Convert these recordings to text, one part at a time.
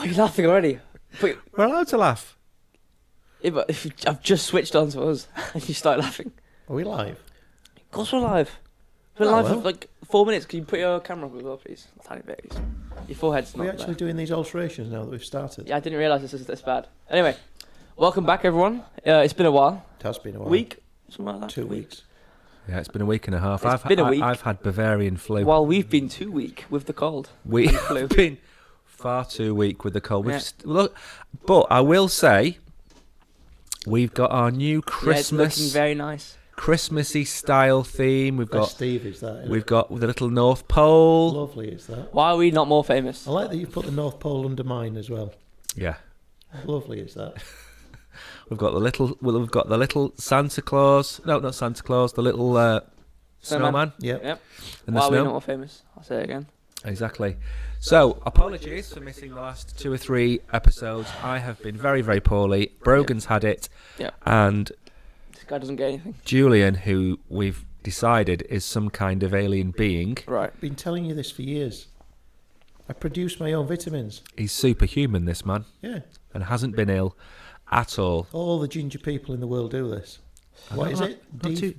You're laughing already. But, we're allowed to laugh. yeah, but I've just switched on to us and you start laughing. Are we live? Of course we're live. We're live for like 4 minutes. Can you put your camera up as well, please? A tiny bit. Your forehead's Are not we actually there. doing these alterations now that we've started? Yeah, I didn't realise this was this bad. Anyway, welcome back, everyone. It's been a while. It has been a while. Week? Something like that. 2 weeks. Yeah, it's been a week and a half. It's been a week. I've had Bavarian flu. While we've been 2 week with the cold. We've flu. been far too weak with the cold. Yeah. Look, but I will say, we've got our new Christmas, Yeah, it's looking very nice. Christmassy style theme. We've got Steve, is that? we've got the little North Pole. Lovely, is that? Why are we not more famous? I like that you put the North Pole under mine as well. Yeah, Lovely, is that? we've got the little Santa Claus. No, not Santa Claus. The little snowman. Yep. Yep. And Why the are we snow. not more famous? I'll say it again. Exactly. So, apologies for missing the last 2 or 3 episodes. I have been very, very poorly. Brogan's had it. Yeah. And This guy doesn't get anything. Julian, who we've decided is some kind of alien being, Right. I've been telling you this for years. I produce my own vitamins. he's superhuman, this man, Yeah. and hasn't been ill at all. All the ginger people in the world do this. What is it?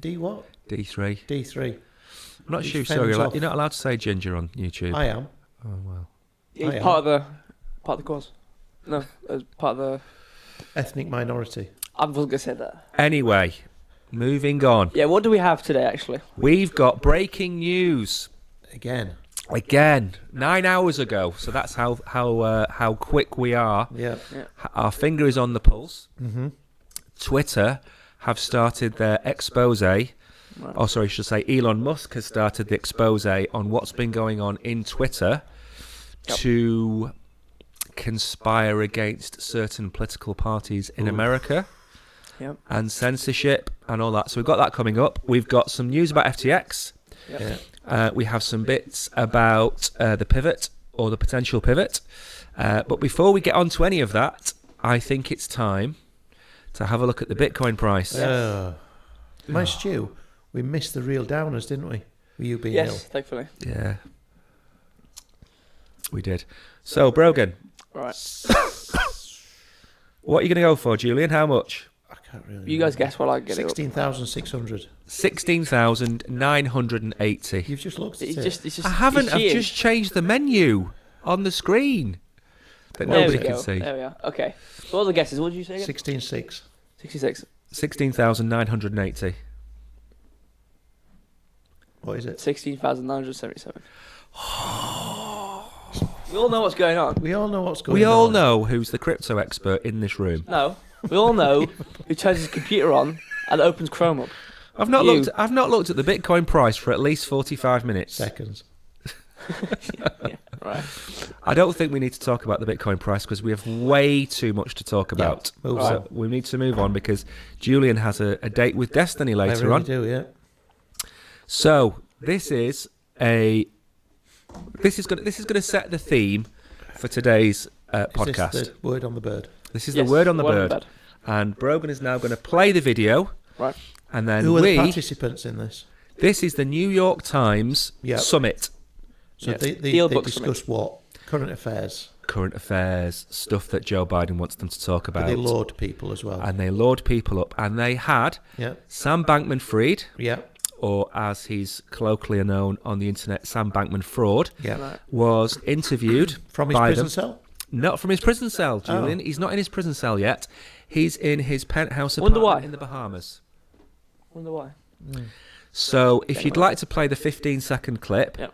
D what? D3. D3. I'm not Which sure, fends sorry, off. you're not allowed to say ginger on YouTube. I am. Oh, well. He's I am. part of the cause. No, as part of the. Ethnic minority. I was gonna say that. Anyway, moving on. Yeah. What do we have today, actually? We've got breaking news. Again. Again, 9 hours ago. So that's how quick we are. Yeah. Our finger is on the pulse. Mm-hmm. Twitter have started their expose. Oh, sorry, I should say Elon Musk has started the expose on what's been going on in Twitter Yep. to conspire against certain political parties in Ooh. America. Yep. And censorship and all that. So we've got that coming up. We've got some news about FTX. Yep. Yeah. We have some bits about the pivot or the potential pivot. But before we get on to any of that, I think it's time to have a look at the Bitcoin price. My Stu, we missed the real downers, didn't we? With you being Yes, ill. thankfully. Yeah, we did. So, Brogan, Right. what are you going to go for, Julian? How much? I can't really. You guys guess what I get it up. 16,600. 16,980. You've just looked at It's it. just, I haven't. it's I've cheating. just changed the menu on the screen that There nobody we can go. see. There we are. Okay. So what are the guesses? What did you say again? 16,600. 66. 16,980. What is it? 16,977. We all know what's going on. We all know what's going on. We all know who's the crypto expert in this room. No. We all know who turns his computer on and opens Chrome up. I've not You. looked. I've not looked at the Bitcoin price for at least 45 minutes. Seconds. Yeah, right. I don't think we need to talk about the Bitcoin price because we have way too much to talk about. Yeah, move So on. we need to move on because Julian has a date with Destiny I later really on. do, yeah. So this is going to set the theme for today's podcast. Is this the word on the bird? This is Yes, the word on the word bird. And Brogan is now going to play the video. Right. And then Who are the participants in this? This is the New York Times Yep. Summit. So Yes. they Dealbook discuss what? Current affairs. Current affairs, stuff that Joe Biden wants them to talk But about. they laud people as well. And they load people up. And they had Yeah. Sam Bankman-Fried, Yeah. or as he's colloquially known on the internet, Sam Bankman-Fraud, Yeah. Right. was interviewed From his by prison them. cell? Not from his prison cell, Julian. Oh. He's not in his prison cell yet. He's in his penthouse Wonder apartment why. in the Bahamas. Wonder why. So if you'd like to play the 15-second clip, Yep.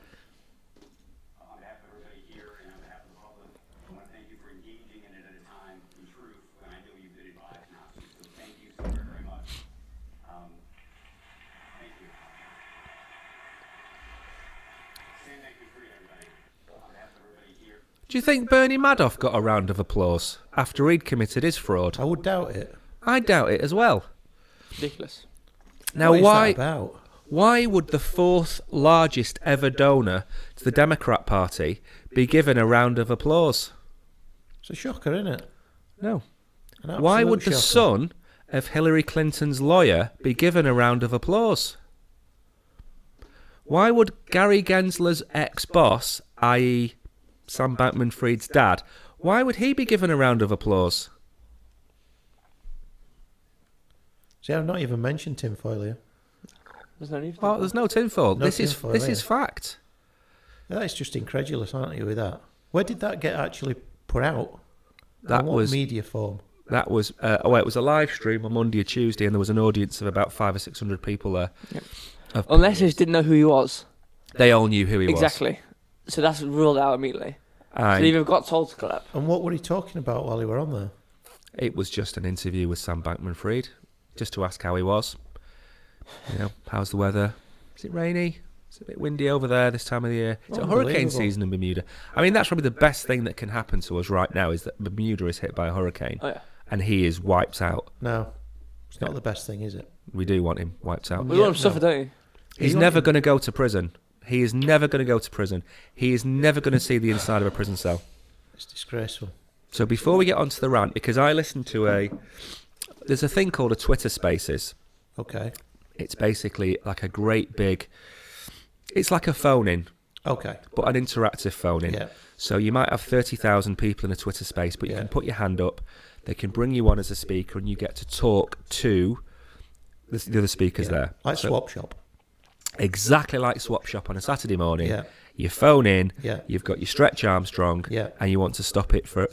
On behalf of everybody here and on behalf of the public, I want to thank you for engaging in it at a time, in truth, when I know you've been advised not to. So thank you so very, very much. Thank you. Saying thank you for everybody. On behalf of everybody here. do you think Bernie Madoff got a round of applause after he'd committed his fraud? I would doubt it. I doubt it as well. Ridiculous. Now, What is why? that about? Why would the fourth largest ever donor to the Democrat Party be given a round of applause? It's a shocker, isn't it? No. An Why absolute would the shocker. son of Hillary Clinton's lawyer be given a round of applause? Why would Gary Gensler's ex-boss, i.e. Sam Bankman-Fried's dad, why would he be given a round of applause? See, I've not even mentioned tinfoil here. There's no need for Well, there's no tinfoil. No this tinfoil is here. fact. That is just incredulous, aren't you, with that? Where did that get actually put out? That In what was media form? That was it was a live stream on Monday or Tuesday, and there was an audience of about 500 or 600 people there. Yep. Of- Unless they just didn't know who he was. They all knew who he Exactly. So that's ruled out immediately. was. So they either got told to clap. And what were he talking about while he were on there? It was just an interview with Sam Bankman-Fried, just to ask how he was. You know, how's the weather? Is it rainy? Is it a bit windy over there this time of the year? It's a hurricane Unbelievable. season in Bermuda. I mean, that's probably the best thing that can happen to us right now is that Bermuda is hit by a hurricane, Oh, yeah. and he is wiped out. No, it's not the best thing, is it? We do want him wiped out. We Yeah, want him to suffer, no. don't you? He's You never want him- going to go to prison. He is never going to go to prison. He is never going to see the inside of a prison cell. It's disgraceful. So before we get onto the rant, because I listened to there's a thing called a Twitter Spaces. Okay. It's basically like a great big, it's like a phone-in, Okay. but an interactive phone-in. Yeah. So you might have 30,000 people in a Twitter space, but you Yeah. can put your hand up, they can bring you on as a speaker, and you get to talk to the other speakers Yeah. there. Like So Swap Shop. exactly like Swap Shop on a Saturday morning. Yeah. You phone in, Yeah. you've got your Stretch Armstrong, Yeah. and you want to swap it for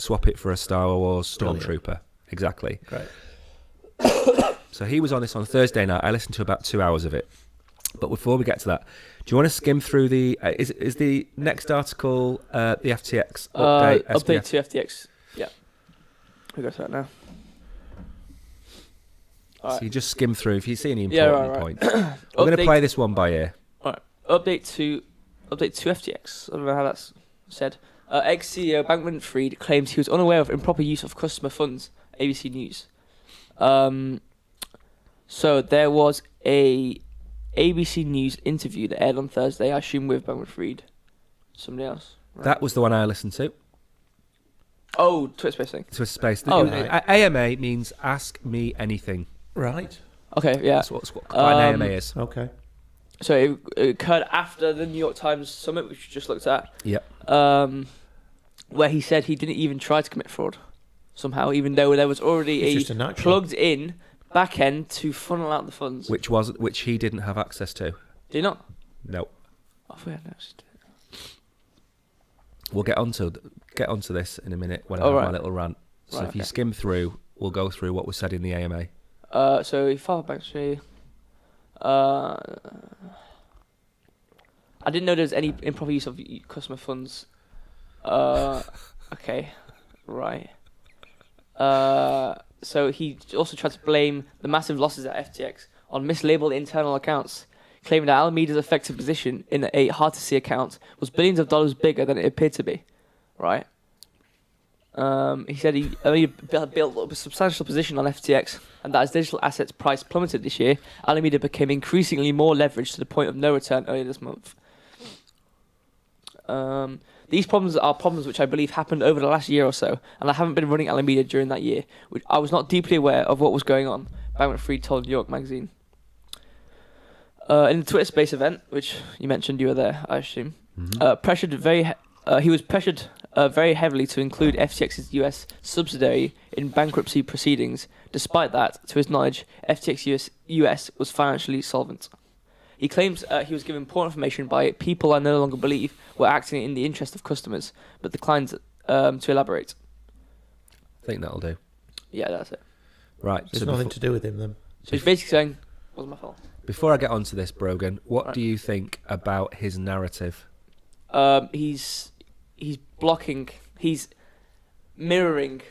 a Star Wars Brilliant. Stormtrooper. Exactly. Great. So he was on this on Thursday night. I listened to about 2 hours of it. But before we get to that, do you want to skim through the... is the next article the FTX update? Update SBF? to FTX. Yeah. We'll go to that now. So you just skim through if you see any Yeah, important right. points. I'm going to Update- play this one by ear. Alright. Update to FTX. I don't know how that's said. Ex-CEO Bankman-Fried claims he was unaware of improper use of customer funds. ABC News. So there was a ABC News interview that aired on Thursday, I assume with Bankman-Fried. Somebody else. Right. That was the one I listened to. Oh, Twitter Space thing. Twitter Space. Oh, right. AMA means Ask Me Anything. Right. Okay, yeah. That's what an AMA is. Okay. So it occurred after the New York Times summit, which we just looked at. Yep. Where he said he didn't even try to commit fraud somehow, even though there was already It's just a plugged-in back end to funnel out the funds. Which he didn't have access to. Did he not? No. I thought he had access to it. We'll get onto this in a minute when I have my little rant. So if you skim through, we'll go through what was said in the AMA. So he filed bankruptcy. I didn't know there was any improper use of customer funds. Okay, right. So he also tried to blame the massive losses at FTX on mislabeled internal accounts, claiming that Alameda's effective position in a hard-to-see account was billions of dollars bigger than it appeared to be, right? He said he built up a substantial position on FTX, and that as digital assets price plummeted this year, Alameda became increasingly more leveraged to the point of no return earlier this month. These problems are problems which I believe happened over the last year or so, and I haven't been running Alameda during that year. I was not deeply aware of what was going on, Bankman-Fried told New York Magazine. In the Twitter Space event, which you mentioned, you were there, I assume. Mm-hmm. He was pressured very heavily to include FTX's US subsidiary in bankruptcy proceedings. Despite that, to his knowledge, FTX US was financially solvent. He claims he was given poor information by people I no longer believe were acting in the interest of customers, but declined to elaborate. I think that'll do. Yeah, that's it. Right. There's nothing to do with him then. So he's basically saying, it wasn't my fault. Before I get onto this, Brogan, what do you think about his narrative? He's blocking, he's mirroring,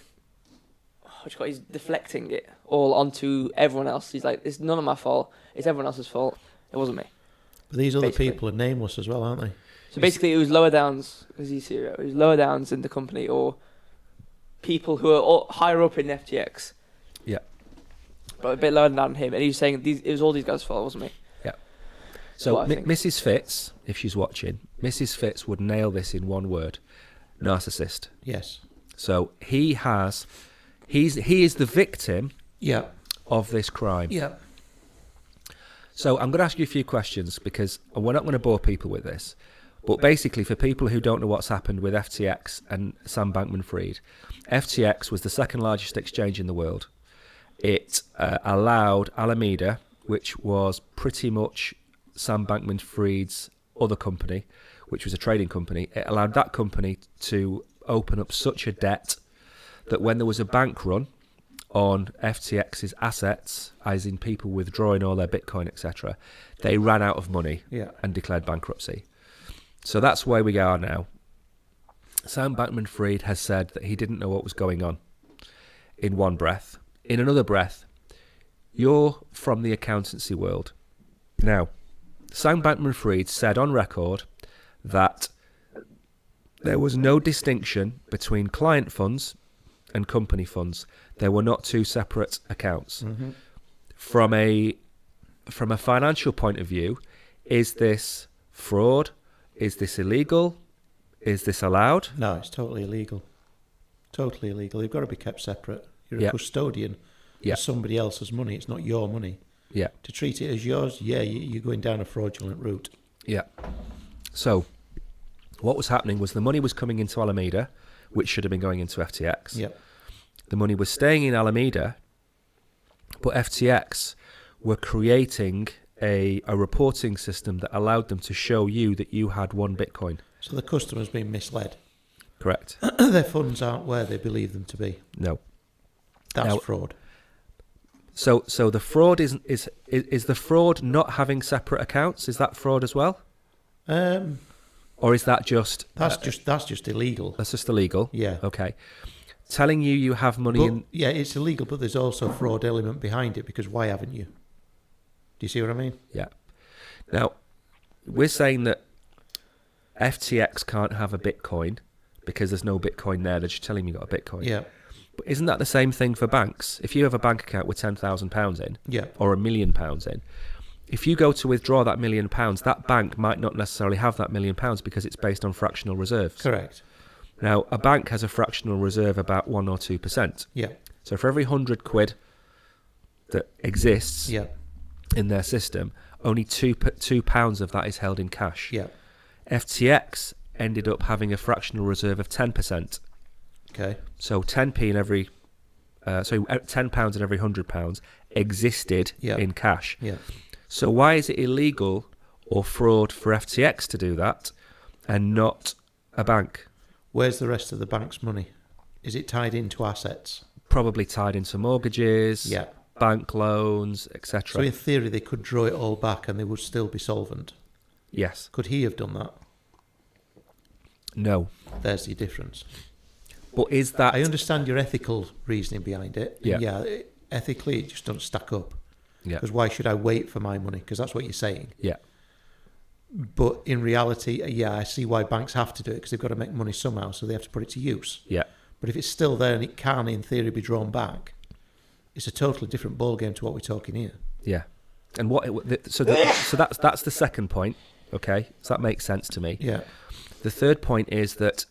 he's deflecting it all onto everyone else. He's like, it's none of my fault, it's everyone else's fault, it wasn't me. But these other people are nameless as well, aren't they? So basically it was lower downs, because he's CEO, it was lower downs in the company, or people who are higher up in FTX. Yeah. But a bit lower than him, and he was saying it was all these guys' fault, it wasn't me. Yeah. So Mrs. Fitz, if she's watching, Mrs. Fitz would nail this in one word: narcissist. Yes. So he is the victim. Yeah. Of this crime. Yeah. So I'm going to ask you a few questions because we're not going to bore people with this. But basically, for people who don't know what's happened with FTX and Sam Bankman-Fried, FTX was the second largest exchange in the world. It allowed Alameda, which was pretty much Sam Bankman-Fried's other company, which was a trading company, it allowed that company to open up such a debt that when there was a bank run on FTX's assets, as in people withdrawing all their Bitcoin, etc., they ran out of money and declared bankruptcy. So that's where we are now. Sam Bankman-Fried has said that he didn't know what was going on in one breath. In another breath, you're from the accountancy world. Now, Sam Bankman-Fried said on record that there was no distinction between client funds and company funds. There were not two separate accounts. Mm-hmm. From a financial point of view, is this fraud? Is this illegal? Is this allowed? No, it's totally illegal. Totally illegal. They've got to be kept separate. You're a custodian of somebody else's money. It's not your money. Yeah. To treat it as yours, you're going down a fraudulent route. Yeah. So, what was happening was the money was coming into Alameda, which should have been going into FTX. Yeah. The money was staying in Alameda, but FTX were creating a reporting system that allowed them to show you that you had one Bitcoin. So the customer's been misled. Correct. Their funds aren't where they believe them to be. No. That's fraud. So the fraud is the fraud not having separate accounts? Is that fraud as well? Or is that just that's just illegal? That's just illegal. Yeah. Okay. Telling you have money in. Yeah, it's illegal, but there's also a fraud element behind it because why haven't you? Do you see what I mean? Yeah. Now, we're saying that FTX can't have a Bitcoin because there's no Bitcoin there. They're just telling you got a Bitcoin. Yeah. But isn't that the same thing for banks? If you have a bank account with £10,000 in, Yeah. or £1 million in, if you go to withdraw that £1 million, that bank might not necessarily have that £1 million because it's based on fractional reserves. Correct. Now, a bank has a fractional reserve about 1 or 2%. Yeah. So for every £100 that exists Yeah. in their system, only £2 of that is held in cash. Yeah. FTX ended up having a fractional reserve of 10%. Okay. So 10p in every, £10 in every £100 existed in cash. Yeah. So why is it illegal or fraud for FTX to do that and not a bank? Where's the rest of the bank's money? Is it tied into assets? Probably tied into mortgages, Yeah. bank loans, So etc. in theory, they could draw it all back and they would still be solvent. Yes. Could he have done that? No. There's the difference. But is that... I understand your ethical reasoning behind it. Yeah. Yeah. Ethically, it just doesn't stack up. Yeah. Because why should I wait for my money? Because that's what you're saying. Yeah. But in reality, yeah, I see why banks have to do it because they've got to make money somehow, so they have to put it to use. Yeah. But if it's still there and it can, in theory, be drawn back, it's a totally different ballgame to what we're talking here. Yeah. And so that's the second point. Okay, so that makes sense to me. Yeah. The third point is that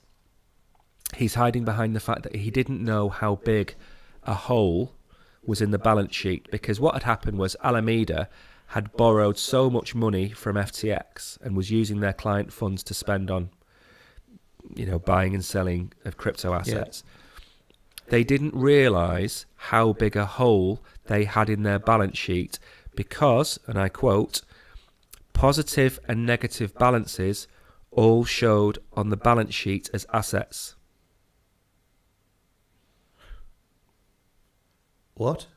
he's hiding behind the fact that he didn't know how big a hole was in the balance sheet, because what had happened was Alameda had borrowed so much money from FTX and was using their client funds to spend on, buying and selling of crypto assets. Yeah. They didn't realise how big a hole they had in their balance sheet because, and I quote, positive and negative balances all showed on the balance sheet as assets. What?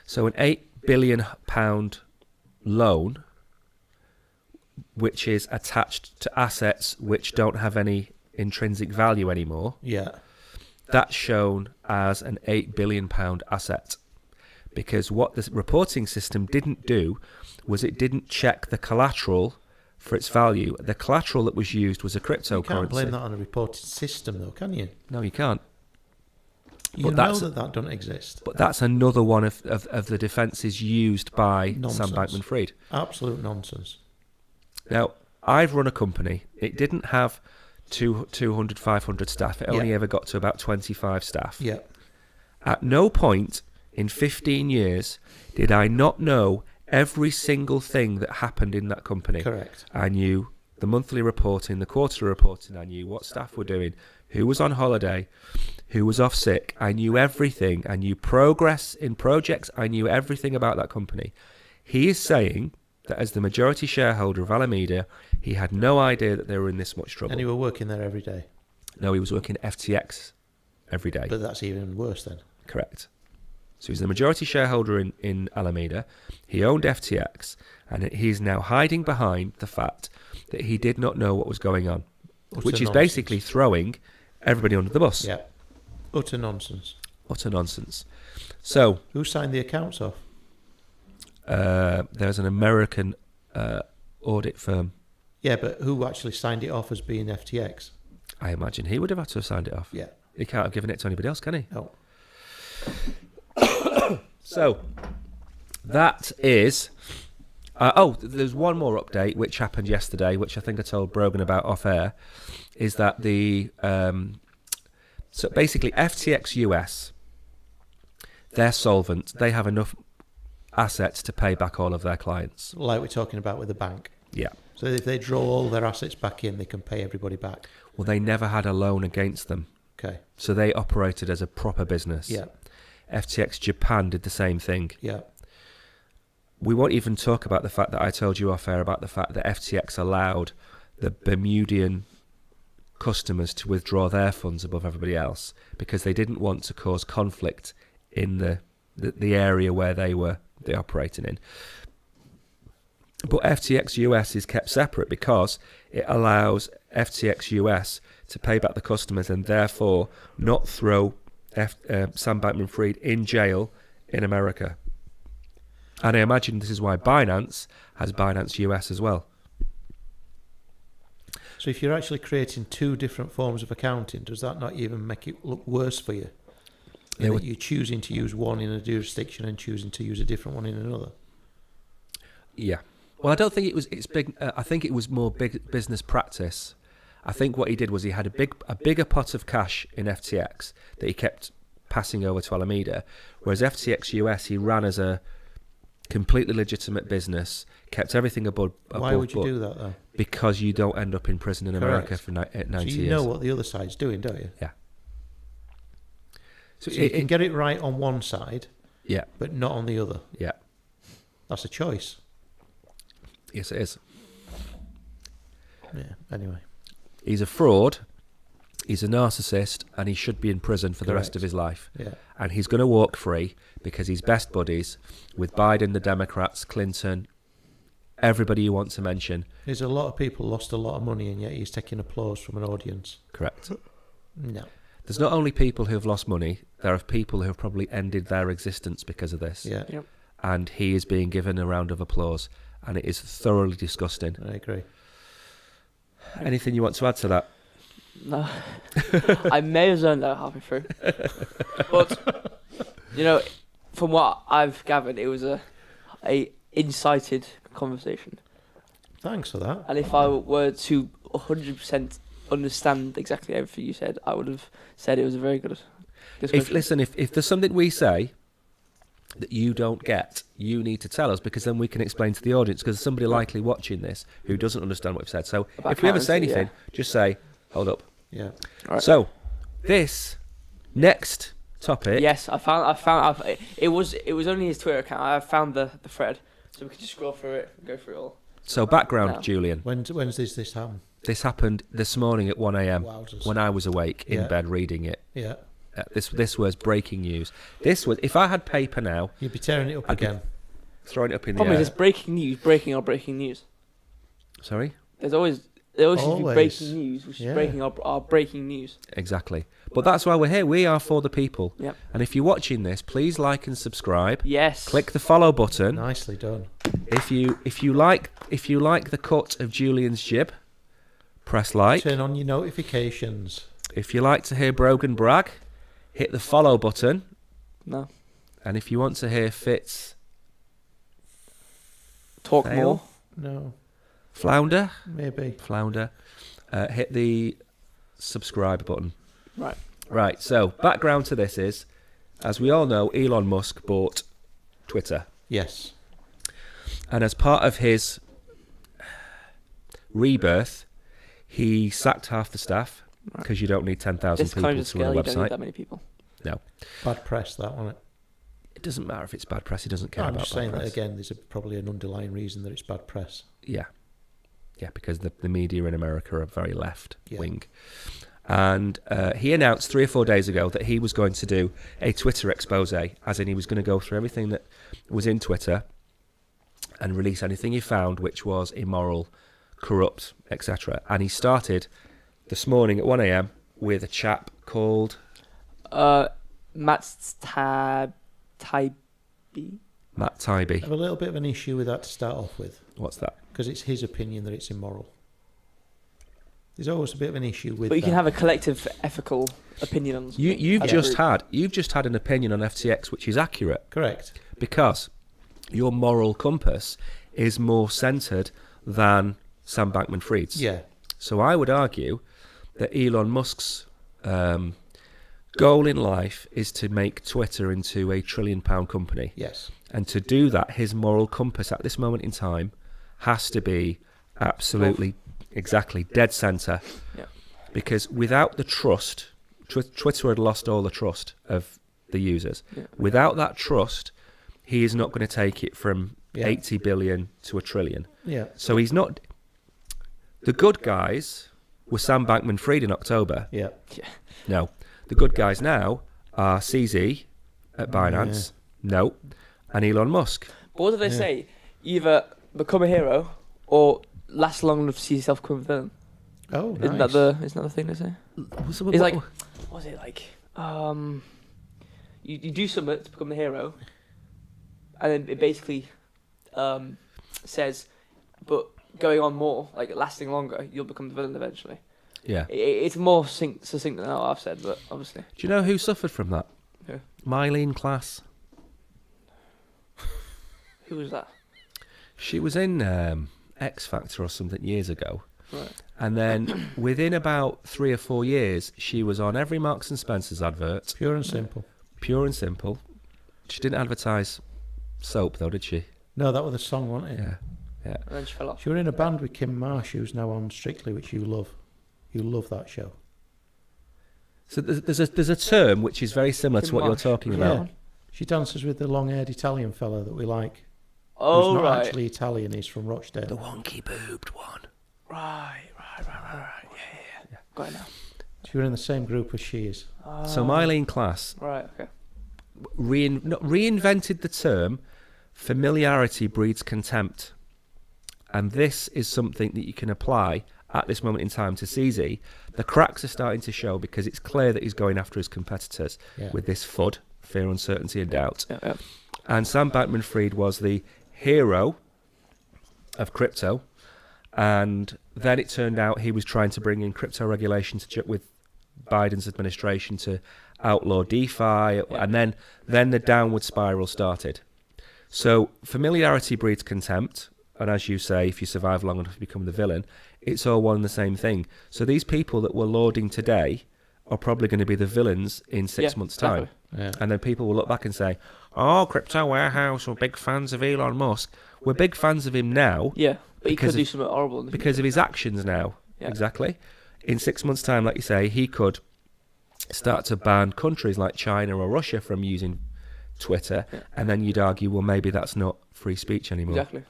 So an £8 billion loan, which is attached to assets which don't have any intrinsic value anymore, that's shown as an £8 billion asset. Because what the reporting system didn't do was it didn't check the collateral for its value. The collateral that was used was a cryptocurrency. You can't blame that on a reported system, though, can you? No, you can't. You know that doesn't exist. But that's another one of the defences used by Sam Bankman-Fried. Absolute nonsense. Now, I've run a company. It didn't have 200, 500 staff. It only ever got to about 25 staff. Yeah. At no point in 15 years did I not know every single thing that happened in that company. Correct. I knew the monthly reporting, the quarterly reporting. I knew what staff were doing, who was on holiday, who was off sick. I knew everything. I knew progress in projects. I knew everything about that company. He is saying that as the majority shareholder of Alameda, he had no idea that they were in this much trouble. And you were working there every day? No, he was working FTX every day. But that's even worse then. Correct. So he's the majority shareholder in Alameda. He owned FTX, and he's now hiding behind the fact that he did not know what was going on, which is basically throwing everybody under the bus. Yeah. Utter nonsense. Utter nonsense. So who signed the accounts off? There's an American audit firm. Yeah, but who actually signed it off as being FTX? I imagine he would have had to have signed it off. Yeah. He can't have given it to anybody else, can he? No. So that is... there's one more update which happened yesterday, which I think I told Brogan about off air, is that so basically FTX US, they're solvent. They have enough assets to pay back all of their clients. Like we're talking about with the bank. Yeah. So if they draw all their assets back in, they can pay everybody back. Well, they never had a loan against them. Okay. So they operated as a proper business. Yeah. FTX Japan did the same thing. Yeah. We won't even talk about the fact that I told you off air about the fact that FTX allowed the Bermudian customers to withdraw their funds above everybody else because they didn't want to cause conflict in the area where they operating in. But FTX US is kept separate because it allows FTX US to pay back the customers and therefore not throw Sam Bankman-Fried in jail in America. And I imagine this is why Binance has Binance US as well. So if you're actually creating two different forms of accounting, does that not even make it look worse for you? That you're choosing to use one in a jurisdiction and choosing to use a different one in another. Yeah. Well, I don't think it's big. I think it was more big business practice. I think what he did was he had a bigger pot of cash in FTX that he kept passing over to Alameda, whereas FTX US he ran as a completely legitimate business, kept everything above. Why would you do that though? Because you don't end up in prison in America for 90 years. So you know what the other side's doing, don't you? Yeah. So you can get it right on one side, yeah, but not on the other. Yeah. That's a choice. Yes, it is. Yeah. Anyway. He's a fraud, he's a narcissist, and he should be in prison for the rest of his life. Yeah. And he's going to walk free because he's best buddies with Biden, the Democrats, Clinton, everybody you want to mention. There's a lot of people lost a lot of money, and yet he's taking applause from an audience. Correct. No. There's not only people who have lost money, there are people who have probably ended their existence because of this. Yeah. Yep. And he is being given a round of applause, and it is thoroughly disgusting. I agree. Anything you want to add to that? No. I may have zoned out halfway through. But, from what I've gathered, it was a incited conversation. Thanks for that. And if I were to 100% understand exactly everything you said, I would have said it was a very good discussion. If there's something we say that you don't get, you need to tell us, because then we can explain to the audience, because there's somebody likely watching this who doesn't understand what we've said. So About if we ever say currency, anything, just say, hold up. Yeah. All right. So this next topic. Yes, I found it was only his Twitter account. I found the thread, so we can just scroll through it and go through it all. So background, No. Julian. When's this happen? This happened this morning at 1 a.m. Wowzers. when I was awake in Yeah. bed reading it. Yeah. This was breaking news. This was, if I had paper now, You'd be tearing it up I'd be again. throwing it up in the Problem air. is, it's breaking news, breaking our breaking news. Sorry? There always seems to be Always. breaking news, which Yeah. is breaking our breaking news. Exactly. But that's why we're here. We are for the people. Yep. And if you're watching this, please like and subscribe. Yes. Click the follow button. Nicely done. If you like the cut of Julian's jib, press like. Turn on your notifications. If you like to hear Brogan brag, hit the follow button. No. And if you want to hear Fitz Talk fail, more. No, flounder, hit the subscribe button. Right. Right, so background to this is, as we all know, Elon Musk bought Twitter. Yes. And as part of his rebirth, he sacked half the staff, because you don't need 10,000 This people kind of to run scale, a you don't need website. that many people. No. Bad press, that, wasn't it? It doesn't matter if it's bad press, he doesn't care I'm about just bad saying press. that again, there's probably an underlying reason that it's bad press. Yeah. Yeah, because the media in America are very left Yeah. wing. And he announced 3 or 4 days ago that he was going to do a Twitter expose, as in he was going to go through everything that was in Twitter and release anything he found which was immoral, corrupt, etc. And he started this morning at 1 a.m. with a chap called Matt Taibbi. I Matt Taibbi. have a little bit of an issue with that to start off with, What's that? because it's his opinion that it's immoral. There's always a bit of an issue with But you that. can have a collective ethical opinion on something. You've as a just group. had an opinion on FTX which is accurate, Correct. because your moral compass is more centred than Sam Bankman-Fried's. Yeah. So I would argue that Elon Musk's goal in life is to make Twitter into £1 trillion company. Yes. And to do that, his moral compass at this moment in time has to be absolutely, exactly, dead centre. Yeah. Because without the trust, Twitter had lost all the trust of the users. Yeah. Without that trust, he is not going to take it from Yeah. 80 billion to $1 trillion. Yeah. So he's not... The good guys were Sam Bankman-Fried in October. Yeah. No. The good guys now are CZ at Binance. No. And Elon Musk. But what do they Yeah. say? Either become a hero or last long enough to see yourself become a villain. Oh, Isn't nice. that the thing they say? It's It's like, what was it like? You do something to become the hero, and then it basically says, but going on more, like lasting longer, you'll become the villain eventually. Yeah. It's more succinct than what I've said, but obviously. Do you know who suffered from that? Who? Mylene Klass. Who was that? She was in X Factor or something years ago. Right. And then within about 3 or 4 years, she was on every Marks and Spencer's advert. Pure and simple. Pure and simple. She didn't advertise soap though, did she? No, that was the song, wasn't it? Yeah. Yeah. And then she fell off. She was in a band with Kim Marsh, who's now on Strictly, which you love. You love that show. So there's a term which is very similar to what you're talking about. Yeah. She dances with the long-haired Italian fella that we like. Oh, who's not right. actually Italian, he's from Rochdale. The wonky boobed one. Right. Yeah. Got it now. She was in the same group as she is. So Mylene Klass Right, okay. reinvented the term familiarity breeds contempt. And this is something that you can apply at this moment in time to CZ. The cracks are starting to show because it's clear that he's going after his competitors with this FUD, fear, uncertainty and doubt. Yeah. And Sam Bankman-Fried was the hero of crypto. And then it turned out he was trying to bring in crypto regulation with Biden's administration to outlaw DeFi. And then the downward spiral started. So familiarity breeds contempt. And as you say, if you survive long enough to become the villain, it's all one and the same thing. So these people that we're lauding today are probably going to be the villains in 6 months' time. Yeah. And then people will look back and say, oh, Crypto Warehouse, we're big fans of Elon Musk. We're big fans of him now. Yeah, but he could because do of- something horrible. In the Because of his actions now. Yeah. Exactly. In 6 months' time, like you say, he could start to ban countries like China or Russia from using Twitter. Yeah. And then you'd argue, well, maybe that's not free speech anymore. Exactly.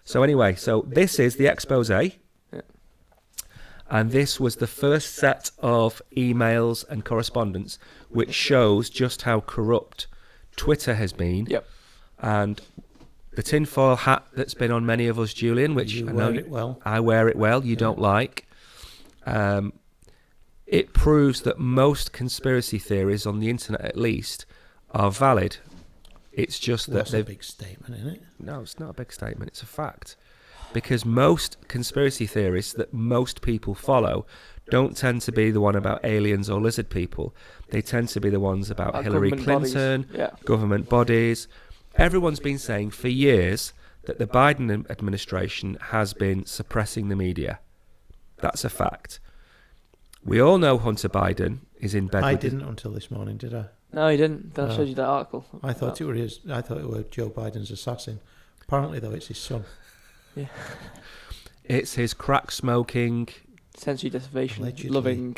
So anyway, so this is the expose. Yeah. And this was the first set of emails and correspondence which shows just how corrupt Twitter has been. Yep. And the tinfoil hat that's been on many of us, Julian, which You I know wear it well. I wear it well, you don't like. It proves that most conspiracy theories on the internet, at least, are valid. It's just that That's a they've... big statement, isn't it? No, it's not a big statement. It's a fact. Because most conspiracy theories that most people follow don't tend to be the one about aliens or lizard people. They tend to be the ones about Hillary government Clinton, bodies. Yeah. government bodies. Everyone's been saying for years that the Biden administration has been suppressing the media. That's a fact. We all know Hunter Biden is in bed I with... didn't until this morning, did I? No, he didn't. Then I No. showed you that article. I thought it was Joe Biden's assassin. Apparently, though, it's his son. It's his crack smoking... Sensory deprivation, Allegedly. loving.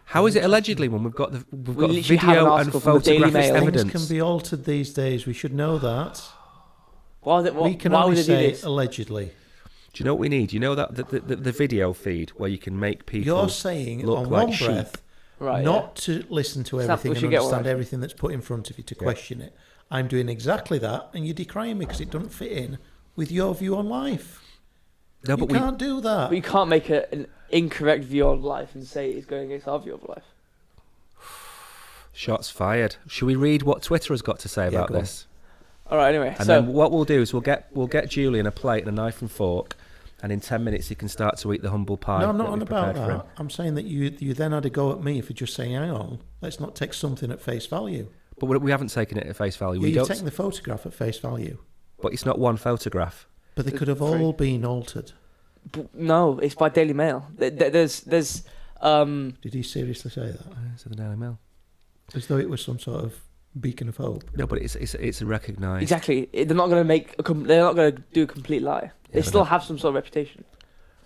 How is it allegedly when we've got literally have an video and article from the Daily photographic Mail. evidence? Things can be altered these days. We should know that. Why, We can why only would they do say this? allegedly. Do you know what we need? You know that the video feed where you can make people You're saying look on like one sheep. breath, Right. not to listen to It's not- everything we and should get one, understand actually. everything that's put in front of you to question it. I'm doing exactly that, and you're decrying me because it doesn't fit in with your view on life. No, You but can't do that. But you can't make an incorrect view on life and say it's going against our view of life. shots fired. Should we read what Twitter has got to say about go on. this? All right. Anyway, And so then what we'll do is we'll get Julian a plate and a knife and fork, and in 10 minutes he can start to eat the humble pie. No, I'm not that on we've about prepared for him. that. I'm saying that you then had a go at me for just saying, hang on, let's not take something at face value. But we haven't taken it at face value. Yeah, We you've don't. taken the photograph at face value. But it's not one photograph. But they There's could have three. all been altered. no, it's by Daily Mail. There's Did he seriously say that? It's the Daily Mail. As though it was some sort of beacon of hope. No, but it's a recognised. exactly. They're not going to they're not going to do a complete lie. They but still that- have some sort of reputation,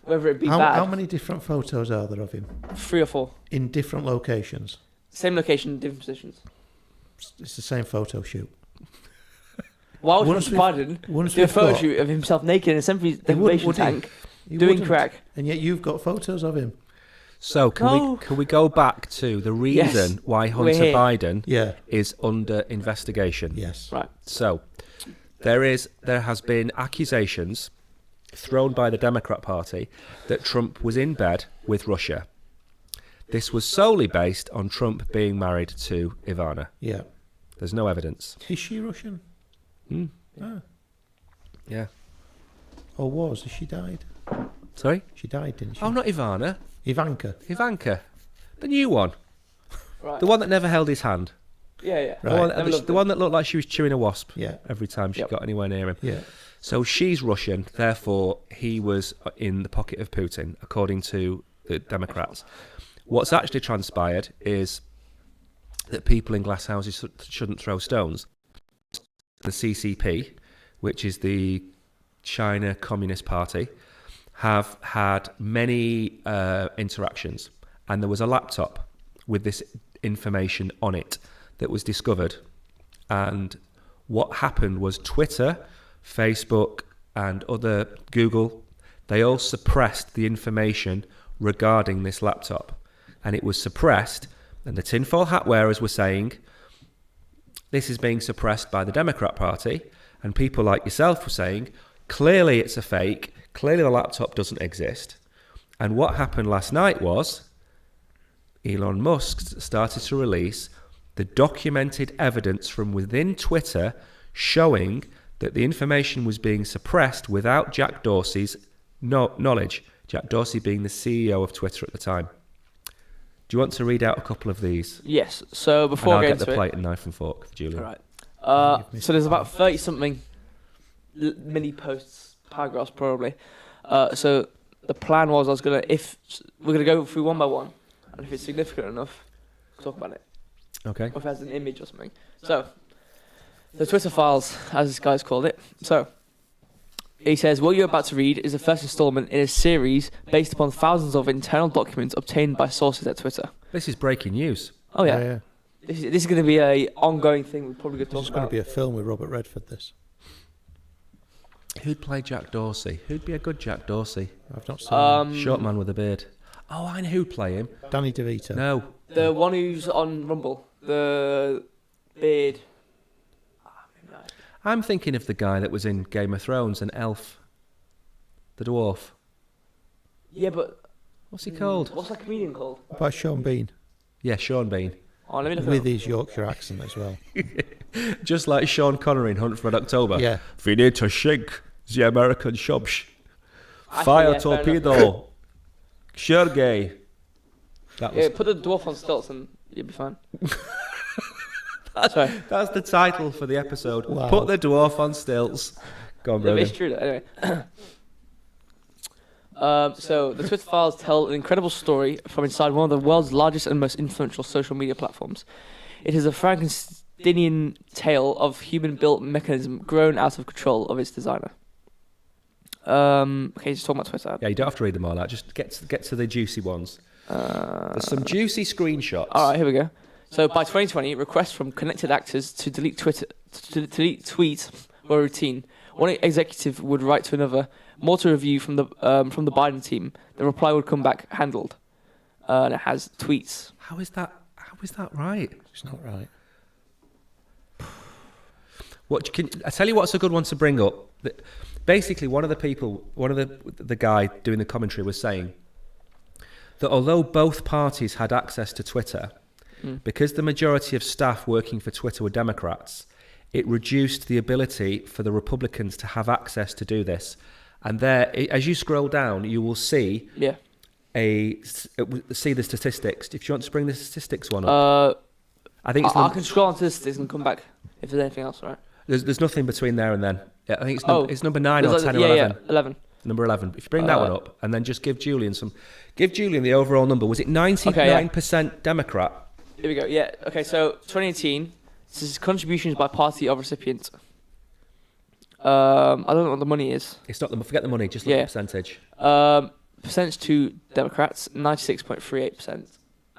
whether it be How bad. many different photos are there of him 3 or 4, in different locations? same location, different positions. It's the same photo shoot. Why would Once Hunter Biden Once do a we've photo got- shoot of himself naked in a century He wouldn't, deprivation would he? tank He doing wouldn't. crack? And yet you've got photos of him. So No. can we go back to the reason why we're Hunter here. Biden Yeah. is under investigation? Yes. Right. So there has been accusations thrown by the Democrat Party that Trump was in bed with Russia. This was solely based on Trump being married to Ivana. Yeah. There's no evidence. Is she Russian? Hmm. Ah. Yeah. Or was? Has she died? Sorry? She died, didn't she? Oh, not Ivana. Ivanka. The new one. Right. The one that never held his hand. Yeah. Right. The one that looked like she was chewing a wasp Yeah. every time she Yep. got anywhere near him. Yeah. So she's Russian, therefore he was in the pocket of Putin, according to the Democrats. What's actually transpired is that people in glass houses shouldn't throw stones. The CCP, which is the China Communist Party, have had many interactions, and there was a laptop with this information on it that was discovered. And what happened was Twitter, Facebook, and other Google, they all suppressed the information regarding this laptop. And it was suppressed, and the tinfoil hat wearers were saying, this is being suppressed by the Democrat Party, and people like yourself were saying, clearly it's a fake, clearly the laptop doesn't exist. And what happened last night was Elon Musk started to release the documented evidence from within Twitter showing that the information was being suppressed without Jack Dorsey's knowledge. Jack Dorsey being the CEO of Twitter at the time. Do you want to read out a couple of these? Yes. So before And I I'll get get the into plate and knife and fork for Julian. All right. So there's about 30 something mini posts, paragraphs probably. So the plan was we're gonna go through one by one, and if it's significant enough, talk about it. Okay. Or if it has an image or something. So the Twitter files, as this guy's called it. So he says, what you're about to read is the first installment in a series based upon thousands of internal documents obtained by sources at Twitter. This is breaking news. Oh yeah. This is going to be a ongoing thing. We're probably going to talk This is about. going to be a film with Robert Redford. This. Who'd play Jack Dorsey? Who'd be a good Jack Dorsey? I've not seen him. Short man with a beard. Oh, I know who'd play him. Danny DeVito. No. The one who's on Rumble, the beard. I'm thinking of the guy that was in Game of Thrones, an elf. The dwarf. Yeah, but What's he called? what's that comedian called? What about Sean Bean? Yeah, Sean Bean. Oh, let me look. With his Yorkshire accent as well. Just like Sean Connery in Hunt for Red October. Yeah. We need to shake the American shops. Fire yeah, fair torpedo. Sergey. That was, Yeah, put the dwarf on stilts and you'll be fine. Sorry. that's the title for the episode. Wow. Put the dwarf on stilts. Go on, Yeah, but Brogan. it's true though. Anyway. So the Twitter files tell an incredible story from inside one of the world's largest and most influential social media platforms. It is a Frankensteinian tale of human-built mechanism grown out of control of its designer. Okay, just talking about Twitter. Yeah, you don't have to read them all out. Just get to the juicy ones. There's some juicy screenshots. All right, here we go. So by 2020, requests from connected actors to delete tweets were routine. One executive would write to another, more to review from the Biden team. The reply would come back handled, and it has tweets. How is that right? It's not right. I tell you what's a good one to bring up. Basically, one of the guy doing the commentary was saying that although both parties had access to Twitter, because the majority of staff working for Twitter were Democrats, it reduced the ability for the Republicans to have access to do this. And there, as you scroll down, you will see the statistics. If you want to bring the statistics one up, I think it's I can scroll on to this and come back if there's anything else, right? There's nothing between there and then. Yeah, I think it's number 9 or There's 10 or yeah, 11. Yeah, 11. Number 11. If you bring that one up and then just give Julian the overall number. Was it 99% Democrat? Here we go. Yeah. Okay. So 2018. This is contributions by party of recipient. I don't know what the money is. It's not forget the money. Just look at the percentage. Percentage to Democrats 96.38%,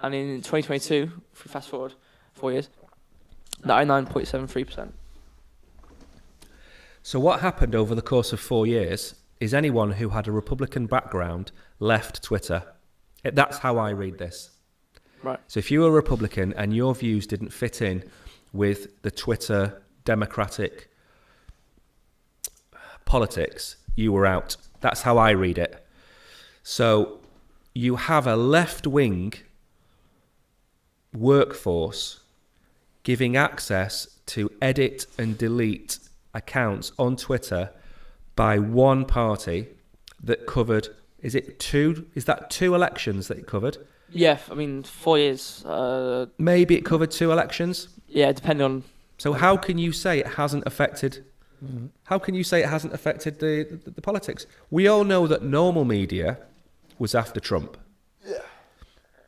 and in 2022, if we fast forward 4 years, 99.73%. So what happened over the course of 4 years is anyone who had a Republican background left Twitter. That's how I read this. Right. So if you were a Republican and your views didn't fit in with the Twitter Democratic politics, you were out. That's how I read it. So you have a left-wing workforce giving access to edit and delete accounts on Twitter by one party that covered Is it two? Is that 2 elections that it covered? Yeah, I mean 4 years. Maybe it covered 2 elections. Yeah, depending on. So how can you say it hasn't affected? How can you say it hasn't affected the politics? We all know that normal media was after Trump. Yeah.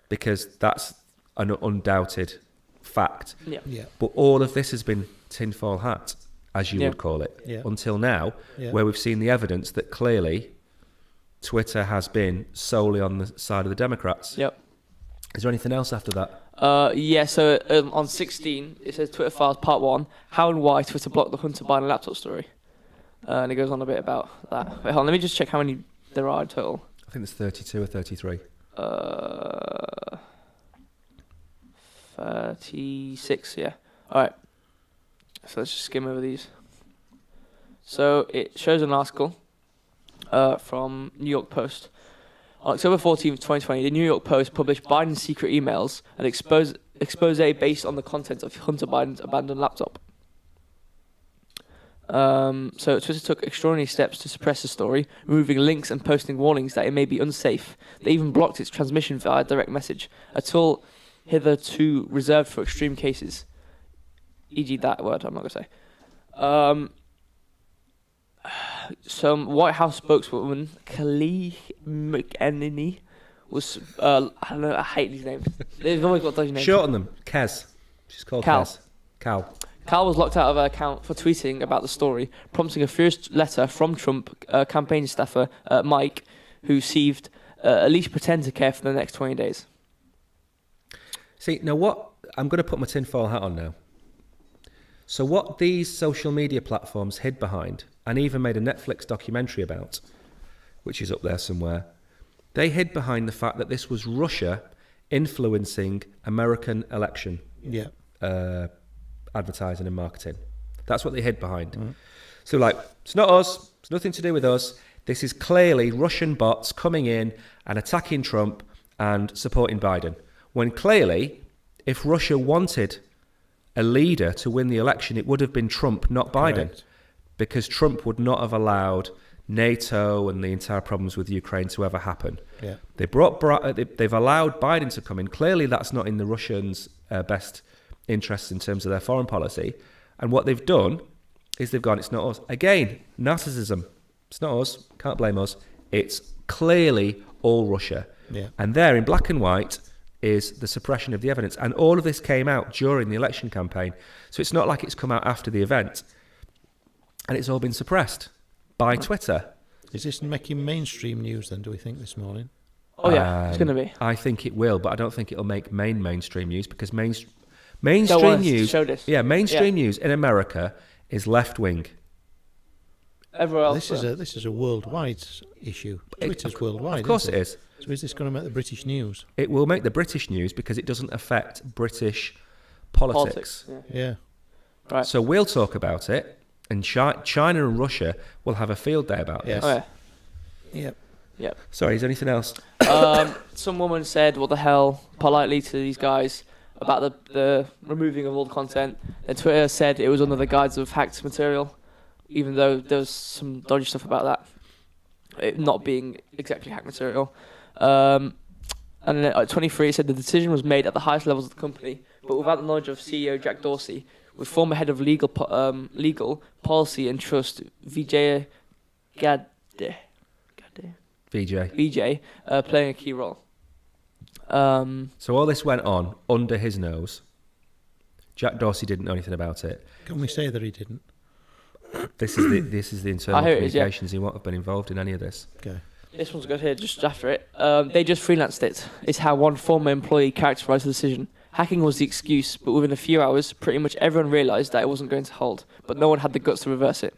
Because that's an undoubted fact. Yeah. Yeah. But all of this has been tinfoil hat, as you would call it, until now, where we've seen the evidence that clearly Twitter has been solely on the side of the Democrats. Yep. Is there anything else after that? So on 16, it says Twitter Files Part 1, how and why Twitter blocked the Hunter Biden laptop story. And it goes on a bit about that. Wait, hold on, let me just check how many there are in total. I think there's 32 or 33. 36, yeah. Alright. So let's just skim over these. So it shows an article from New York Post. On October 14th, 2020, the New York Post published Biden's secret emails and expose based on the content of Hunter Biden's abandoned laptop. So Twitter took extraordinary steps to suppress the story, removing links and posting warnings that it may be unsafe. They even blocked its transmission via direct message, a tool hitherto reserved for extreme cases. E.g. that word, I'm not going to say. Some White House spokeswoman, Kali McEnany, was, I don't know, I hate these names. They've always got dodgy names. Shorten them. Kez. She's called Cal. Kez. Cal. Cal was locked out of her account for tweeting about the story, prompting a furious letter from Trump campaign staffer Mike, who received at least pretend to care for the next 20 days. See, now what... I'm going to put my tinfoil hat on now. So what these social media platforms hid behind, and even made a Netflix documentary about, which is up there somewhere, they hid behind the fact that this was Russia influencing American election advertising and marketing. That's what they hid behind. Mm-hmm. So like, it's not us, it's nothing to do with us. This is clearly Russian bots coming in and attacking Trump and supporting Biden. When clearly, if Russia wanted a leader to win the election, it would have been Trump, not Biden. Correct. Because Trump would not have allowed NATO and the entire problems with Ukraine to ever happen. Yeah. They've allowed Biden to come in. Clearly, that's not in the Russians' best interests in terms of their foreign policy. And what they've done is they've gone, it's not us. Again, narcissism. It's not us. Can't blame us. It's clearly all Russia. Yeah. And there, in black and white, is the suppression of the evidence. And all of this came out during the election campaign. So it's not like it's come out after the event. And it's all been suppressed by Twitter. Is this making mainstream news then, do we think, this morning? Oh, yeah, it's going to be. I think it will, but I don't think it'll make mainstream news because mainstream news... Yeah, mainstream news in America is left-wing. Everywhere else... This is a worldwide issue. Twitter's worldwide, of course it is. So is this going to make the British news? It will make the British news because it doesn't affect British politics. Yeah. Right. So we'll talk about it. And China and Russia will have a field day about this. Oh, yeah. Yep. Sorry, is there anything else? Some woman said, what the hell, politely to these guys about the removing of all the content. And Twitter said it was under the guise of hacked material, even though there was some dodgy stuff about that. It not being exactly hacked material. And then at 23, it said the decision was made at the highest levels of the company, but without the knowledge of CEO Jack Dorsey, with former head of legal policy and trust Vijay Vijay playing a key role. So all this went on under his nose. Jack Dorsey didn't know anything about it. Can we say that he didn't? This is the internal communications. He won't have been involved in any of this. Okay. This one's good here, just after it. They just freelanced it. It's how one former employee characterised the decision. Hacking was the excuse, but within a few hours, pretty much everyone realised that it wasn't going to hold, but no one had the guts to reverse it.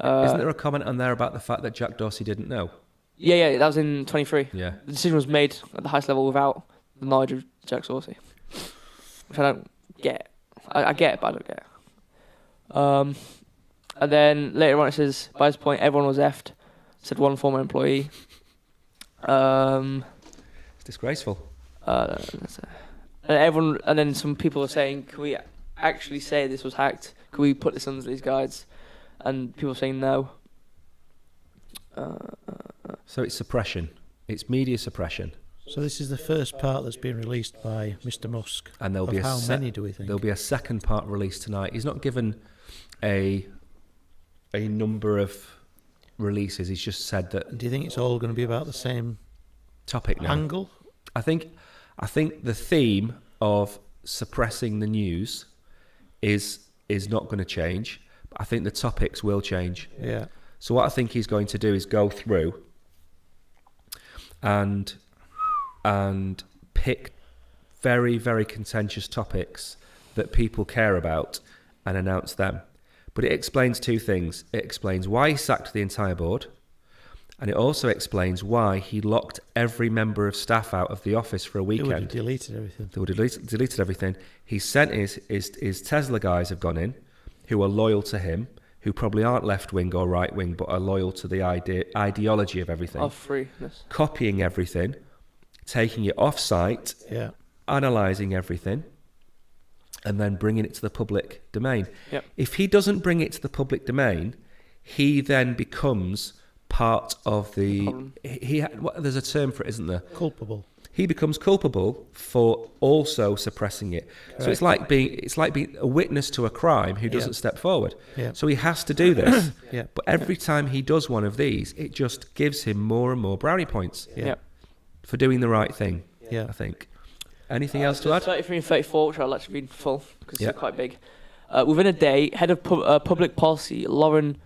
Isn't there a comment on there about the fact that Jack Dorsey didn't know? Yeah, that was in 23. Yeah. The decision was made at the highest level without the knowledge of Jack Dorsey, which I don't get. I get it, but I don't get it. And then later on it says, by this point, everyone was effed, said one former employee. It's disgraceful. And then some people are saying, can we actually say this was hacked? Can we put this under these guides? And people are saying no. So it's suppression. It's media suppression. So this is the first part that's been released by Mr. Musk. And there'll be how many do we think? There'll be a second part released tonight. He's not given a number of releases. He's just said that. Do you think it's all going to be about the same topic now? Angle? I think the theme of suppressing the news is not going to change. I think the topics will change. Yeah. So what I think he's going to do is go through and pick very, very contentious topics that people care about and announce them. But it explains two things. It explains why he sacked the entire board, and it also explains why he locked every member of staff out of the office for a weekend. They would have deleted everything. They would have deleted everything. He sent his Tesla guys have gone in, who are loyal to him, who probably aren't left-wing or right-wing, but are loyal to the ideology of everything. Of freeness. Copying everything, taking it off-site, analysing everything, and then bringing it to the public domain. Yep. If he doesn't bring it to the public domain, he then becomes part of the... there's a term for it, isn't there? Culpable. He becomes culpable for also suppressing it. Correct. So it's like being a witness to a crime who doesn't step forward. Yeah. So he has to do this. Yeah. But every time he does one of these, it just gives him more and more brownie points for doing the right thing. Yeah. I think. Anything else to add? 33 and 34, which I'll actually read full because they're quite big. Within a day, head of public policy Lauren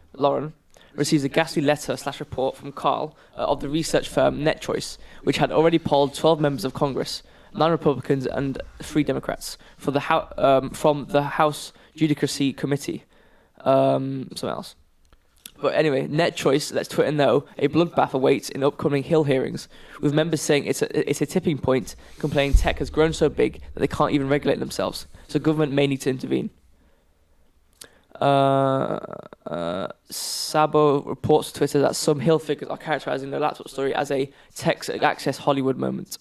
receives a ghastly letter/report from Carl of the research firm NetChoice, which had already polled 12 members of Congress, 9 Republicans and 3 Democrats, from the House Judiciary Committee. Something else. But anyway, NetChoice lets Twitter know a bloodbath awaits in upcoming Hill hearings, with members saying it's a tipping point, complaining tech has grown so big that they can't even regulate themselves, so government may need to intervene. Sabo reports to Twitter that some Hill figures are characterizing the laptop story as a text access Hollywood moment.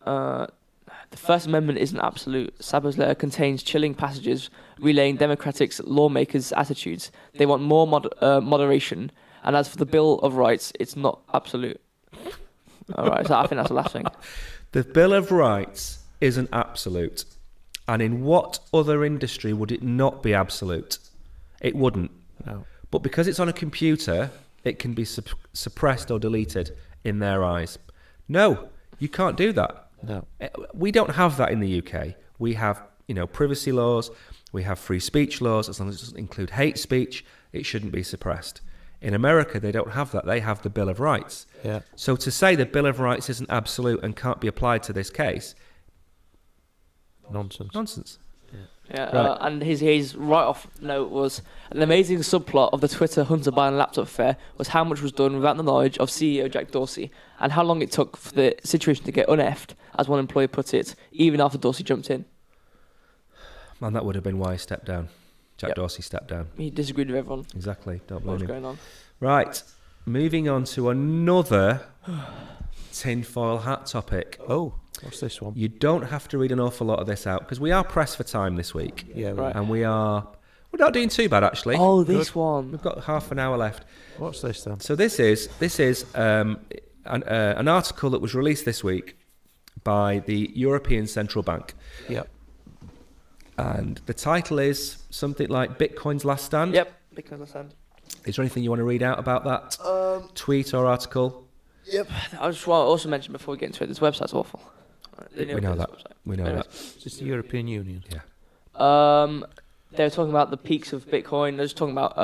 The First Amendment isn't absolute. Sabo's letter contains chilling passages relaying Democratic lawmakers' attitudes. They want more moderation, and as for the Bill of Rights, it's not absolute. All right, so I think that's the last thing. The Bill of Rights isn't absolute. And in what other industry would it not be absolute? It wouldn't. No. But because it's on a computer, it can be suppressed or deleted in their eyes. No, you can't do that. No. We don't have that in the UK. We have, privacy laws. We have free speech laws. As long as it doesn't include hate speech, it shouldn't be suppressed. In America, they don't have that. They have the Bill of Rights. Yeah. So to say the Bill of Rights isn't absolute and can't be applied to this case, nonsense. Yeah, Right. And his write-off note was an amazing subplot of the Twitter Hunter Biden laptop affair was how much was done without the knowledge of CEO Jack Dorsey and how long it took for the situation to get uneffed, as one employee put it, even after Dorsey jumped in. Man, that would have been why he stepped down. Jack Dorsey stepped down. He disagreed with everyone. Exactly. Don't What blame was him. going on? Right. Moving on to another tinfoil hat topic. Oh, what's this one? You don't have to read an awful lot of this out because we are pressed for time this week. Yeah, Right. And we're not doing too bad actually. Oh, this one. We've got half an hour left. What's this then? So this is an article that was released this week by the European Central Bank. Yep. And the title is something like Bitcoin's Last Stand. Yep. Because I said. Is there anything you want to read out about that tweet or article? Yep. I just want to also mention before we get into it, this website's awful. We know that. We know Anyways. that. Is this the European Union? Yeah. They were talking about the peaks of Bitcoin. They're just talking about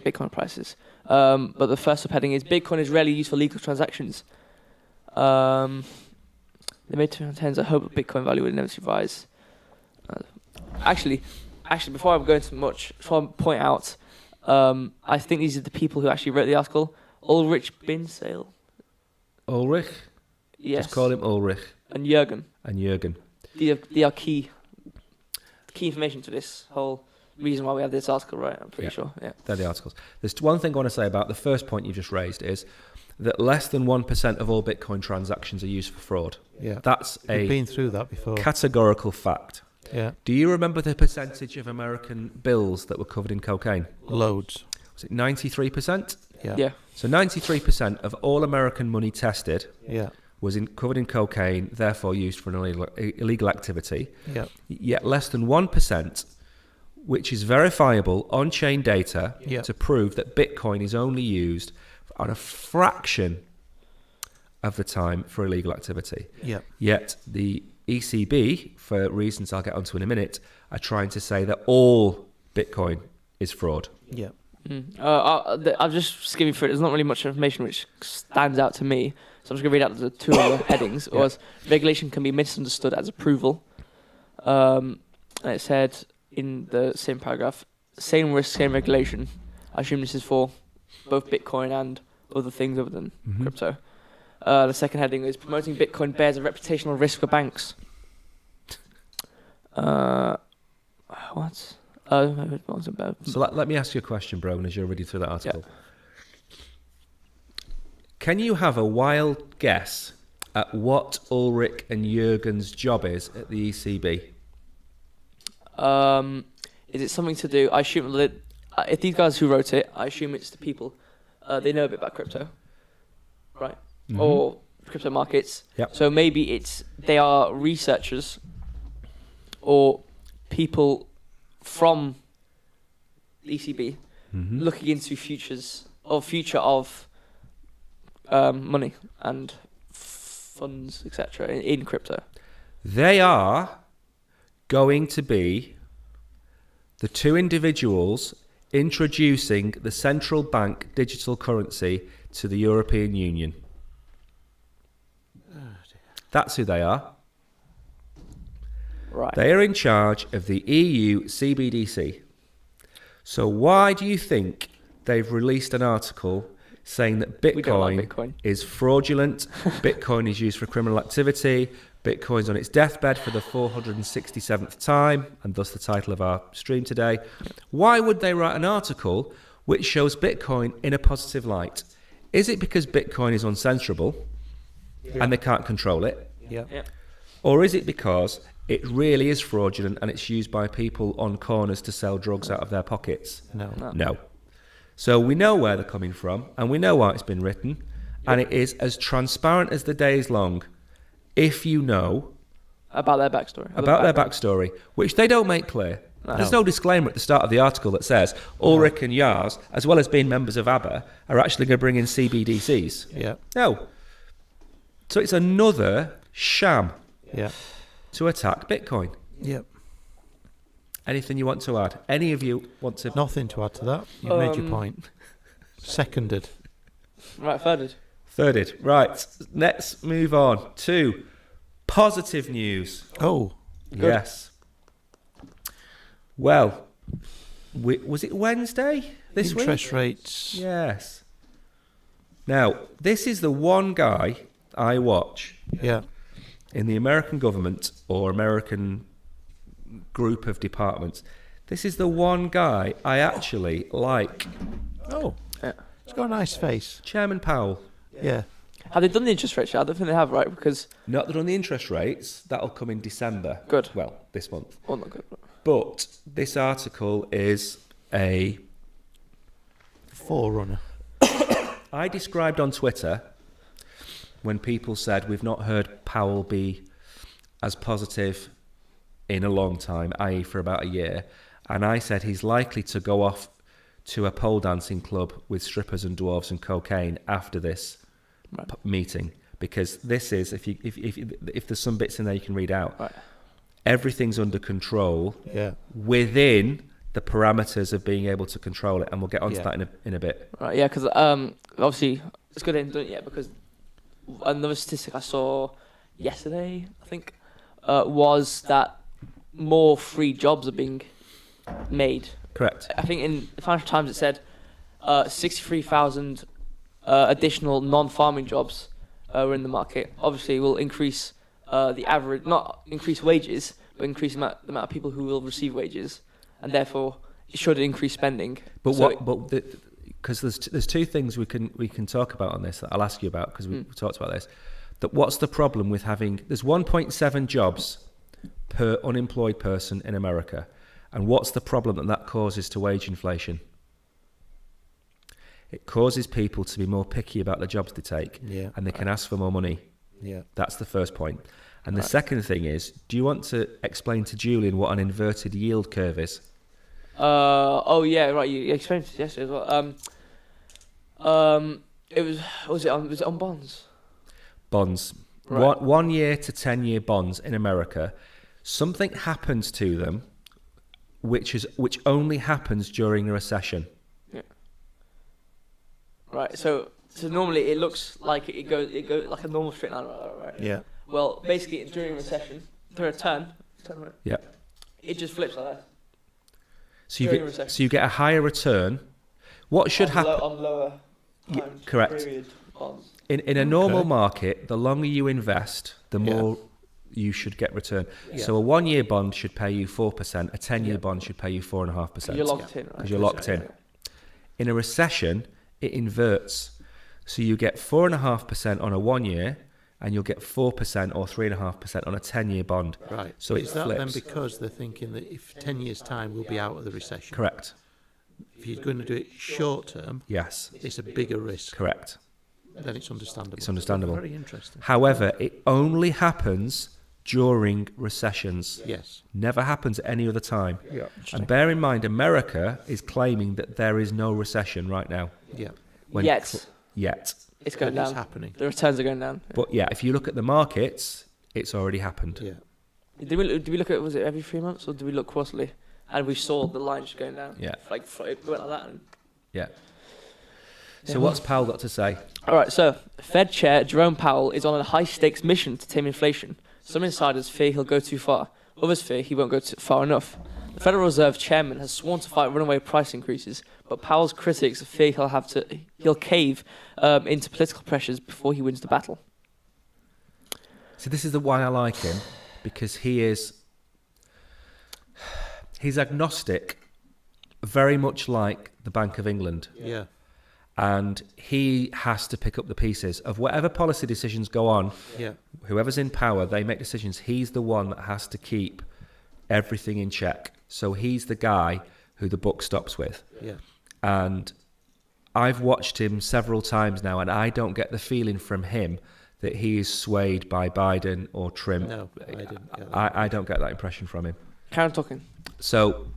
Bitcoin prices. But the first subheading is Bitcoin is rarely used for legal transactions. They made intends a hope that Bitcoin value would inevitably rise. Actually, before I go into much, I just want to point out, I think these are the people who actually wrote the article. Ulrich Binsale. Ulrich? Yes. Just call him Ulrich. And Jürgen. They are key information to this whole reason why we have this article, right? I'm pretty sure. Yeah. They're the articles. There's one thing I want to say about the first point you just raised is that less than 1% of all Bitcoin transactions are used for fraud. Yeah. That's We've been through that before. Categorical fact. Yeah. Do you remember the percentage of American bills that were covered in cocaine? Loads. Was it 93%? Yeah. So 93% of all American money tested Yeah. was covered in cocaine, therefore used for an illegal activity. Yeah. Yet less than 1%, which is verifiable on-chain data Yeah. to prove that Bitcoin is only used on a fraction of the time for illegal activity. Yeah. Yet the ECB, for reasons I'll get onto in a minute, are trying to say that all Bitcoin is fraud. Yeah. I'll just skimming through it. There's not really much information which stands out to me. So I'm just going to read out the two other headings. It was regulation can be misunderstood as approval. And it said in the same paragraph, same risk, same regulation. I assume this is for both Bitcoin and other things other than crypto. The second heading is promoting Bitcoin bears a reputational risk for banks. What? So let me ask you a question, Brogan, as you're reading through that article. Yeah. Can you have a wild guess at what Ulrich and Jürgen's job is at the ECB? Is it something to do? I assume that if these guys who wrote it, I assume it's the people. They know a bit about crypto, right? Or crypto markets. Yep. So maybe they are researchers or people from the ECB looking into future of money and funds, etc. in crypto. They are going to be the two individuals introducing the central bank digital currency to the European Union. That's who they are. Right. They are in charge of the EU CBDC. So why do you think they've released an article saying that We don't like Bitcoin. is fraudulent, Bitcoin is used for criminal activity, Bitcoin's on its deathbed for the 467th time, and thus the title of our stream today? Why would they write an article which shows Bitcoin in a positive light? Is it because Bitcoin is uncensorable and they can't control it? Yeah. Or is it because it really is fraudulent and it's used by people on corners to sell drugs out of their pockets? No. So we know where they're coming from and we know why it's been written, and it is as transparent as the day is long if you know about their backstory. Which they don't make clear. There's no disclaimer at the start of the article that says Ulrich and Jars, as well as being members of ABBA, are actually going to bring in CBDCs. Yeah. No. So it's another sham to attack Bitcoin. Yep. Anything you want to add? Any of you want to? Nothing to add to that. You've made your point. Seconded. Right, thirded. Right. Let's move on to positive news. Oh. Good. Yes. Well, was it Wednesday this week? Interest rates. Yes. Now, this is the one guy I watch in the American government or American group of departments. This is the one guy I actually like. Oh. Yeah. He's got a nice face. Chairman Powell. Yeah. Have they done the interest rate? I don't think they have, right? Because Not done the interest rates. That'll come in December. Good. Well, this month. Oh, not good. But this article is a forerunner. I described on Twitter when people said we've not heard Powell be as positive in a long time, i.e. for about a year, and I said he's likely to go off to a pole dancing club with strippers and dwarves and cocaine after this meeting, because this is, if there's some bits in there you can read out, everything's under control within the parameters of being able to control it, and we'll get onto that in a bit. Right, yeah, because obviously it's good they haven't done it yet, because another statistic I saw yesterday, I think, was that more free jobs are being made. Correct. I think in the Financial Times it said 63,000 additional non-farming jobs were in the market. Obviously, will increase the average, not increase wages, but increase the amount of people who will receive wages, and therefore it should increase spending. But because there's two things we can talk about on this that I'll ask you about, because we talked about this. That what's the problem with having, there's 1.7 jobs per unemployed person in America, and what's the problem that causes to wage inflation? It causes people to be more picky about the jobs they take, and they can ask for more money. Yeah. That's the first point. And the second thing is, do you want to explain to Julian what an inverted yield curve is? Oh yeah, right. You explained it yesterday as well. Was it on bonds? Bonds. Right. 1 year to 10-year bonds in America. Something happens to them, which only happens during a recession. Yeah. Right. So normally it looks like it goes like a normal straight line, right? Yeah. Well, basically during a recession, through a turn, right? Yeah. It just flips like that. So you get a higher return. What should happen? On lower time correct. period bonds. In a normal market, the longer you invest, the more you should get return. Yeah. So a 1 year bond should pay you 4%. A 10-year bond should pay you 4.5%. You're locked in, right? Because you're locked in. In a recession, it inverts. So you get 4.5% on a 1 year, and you'll get 4% or 3.5% on a 10-year bond. Right. So is it that flips. then because they're thinking that if 10 years' time we'll be out of the recession? Correct. If you're going to do it short term, Yes. it's a bigger risk. Correct. Then it's understandable. It's understandable. Very interesting. However, it only happens during recessions. Yes. Never happens at any other time. Yeah. And bear in mind, America is claiming that there is no recession right now. Yeah. Yet. It's going But down. it's happening. The returns are going down. But yeah, if you look at the markets, it's already happened. Yeah. Did we look at, was it every 3 months or did we look quarterly? And we saw the line just going down. Yeah. Like it went like that. And Yeah. So what's Powell got to say? all right, so Fed Chair Jerome Powell is on a high-stakes mission to tame inflation. Some insiders fear he'll go too far. Others fear he won't go far enough. The Federal Reserve Chairman has sworn to fight runaway price increases, but Powell's critics fear he'll cave into political pressures before he wins the battle. So this is why I like him, because he's agnostic, very much like the Bank of England. Yeah. And he has to pick up the pieces of whatever policy decisions go on. Yeah. Whoever's in power, they make decisions. He's the one that has to keep everything in check. So he's the guy who the buck stops with. Yeah. And I've watched him several times now, and I don't get the feeling from him that he is swayed by Biden or Trump. No, I didn't get that. I don't get that impression from him. Karen talking. So,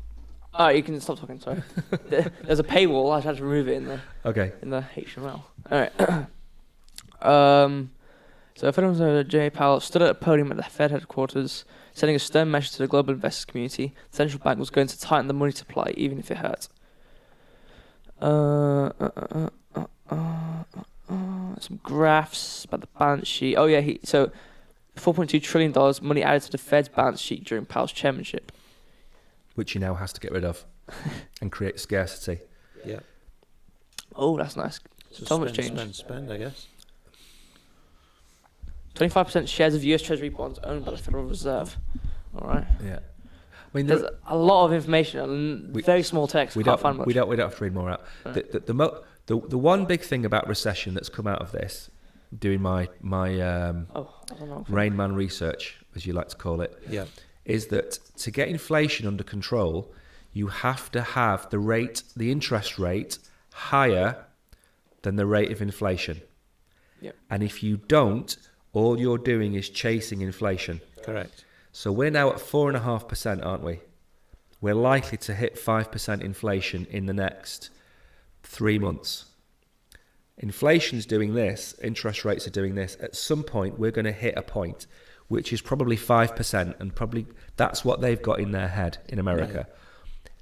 You can stop talking, sorry. There's a paywall, I had to remove it in the HTML. Alright. So Federal Reserve J. Powell stood at a podium at the Fed headquarters, sending a stern message to the global investors community. The central bank was going to tighten the money supply, even if it hurt. Some graphs about the balance sheet. Oh yeah, so $4.2 trillion money added to the Fed's balance sheet during Powell's chairmanship. which he now has to get rid of and create scarcity. Yeah. Oh, that's nice. So much change. Spend, I guess. 25% shares of US Treasury bonds owned by the Federal Reserve. All right. Yeah. I mean, There's a lot of information and very small text. We don't have to read more out. Right. The one big thing about recession that's come out of this, doing my Rain Man research, as you like to call it, is that to get inflation under control, you have to have the interest rate higher than the rate of inflation. Yep. And if you don't, all you're doing is chasing inflation. Correct. So we're now at 4.5%, aren't we? We're likely to hit 5% inflation in the next 3 months. Inflation's doing this, interest rates are doing this. At some point, we're going to hit a point which is probably 5%, and probably that's what they've got in their head in America. Yeah.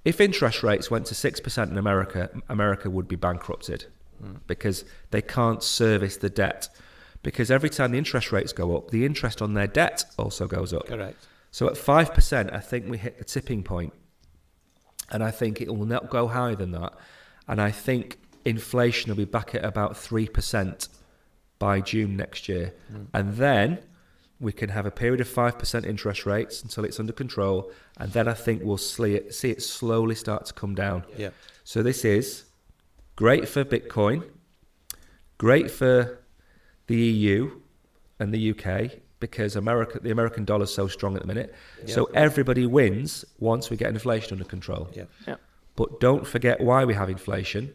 If interest rates went to 6% in America, America would be bankrupted because they can't service the debt. Because every time the interest rates go up, the interest on their debt also goes up. Correct. So at 5%, I think we hit the tipping point. And I think it will not go higher than that. And I think inflation will be back at about 3% by June next year. And then we can have a period of 5% interest rates until it's under control. And then I think we'll see it slowly start to come down. Yeah. So this is great for Bitcoin, great for the EU and the UK, because the American dollar is so strong at the minute. Yep. So everybody wins once we get inflation under control. Yep. Yep. But don't forget why we have inflation.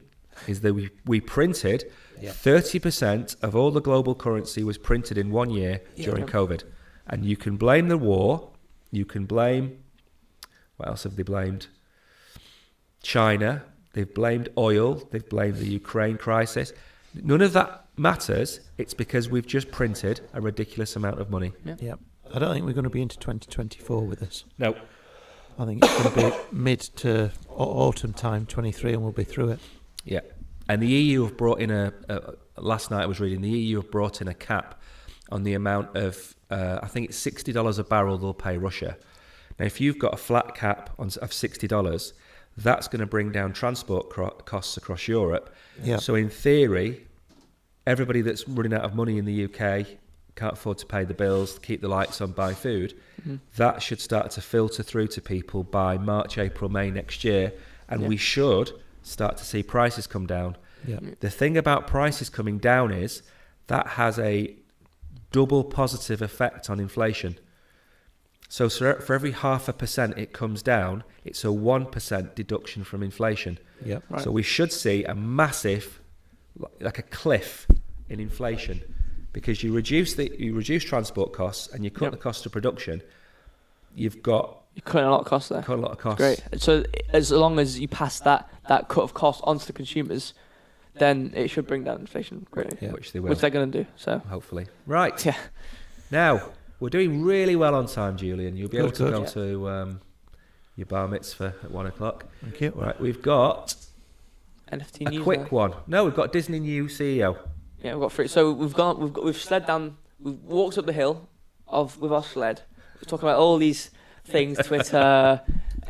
is that we printed 30% of all the global currency was printed in 1 year during COVID. And you can blame the war. You can blame, what else have they blamed? China. They've blamed oil. They've blamed the Ukraine crisis. None of that matters. It's because we've just printed a ridiculous amount of money. Yeah. I don't think we're going to be into 2024 with this. No. I think it's going to be mid to autumn time, 23, and we'll be through it. Yeah. And the EU have brought in last night I was reading, the EU have brought in a cap on the amount of, I think it's $60 a barrel they'll pay Russia. Now, if you've got a flat cap of $60, that's going to bring down transport costs across Europe. Yeah. So in theory, everybody that's running out of money in the UK, can't afford to pay the bills, keep the lights on, buy food, that should start to filter through to people by March, April, May next year, and we should start to see prices come down. Yeah. The thing about prices coming down is that has a double positive effect on inflation. So for every 0.5% it comes down, it's a 1% deduction from inflation. Yep. Right. So we should see a massive, like a cliff in inflation, because you reduce transport costs and you cut the cost of production. You're cutting a lot of costs there. cut a lot of costs. Great. So as long as you pass that cut of cost onto the consumers, then it should bring down inflation greatly. Yeah. Which they will. Which they're going to do. So Hopefully. Right. yeah. Now, we're doing really well on time, Julian. You'll be able to Good. go to your bar mitzvah at 1 o'clock. Thank you. Right, we've got NFT a news. quick one. No, we've got Disney new CEO. Yeah, we've got three. So we've sled down. We've walked up the hill with our sled. We're talking about all these things. Twitter.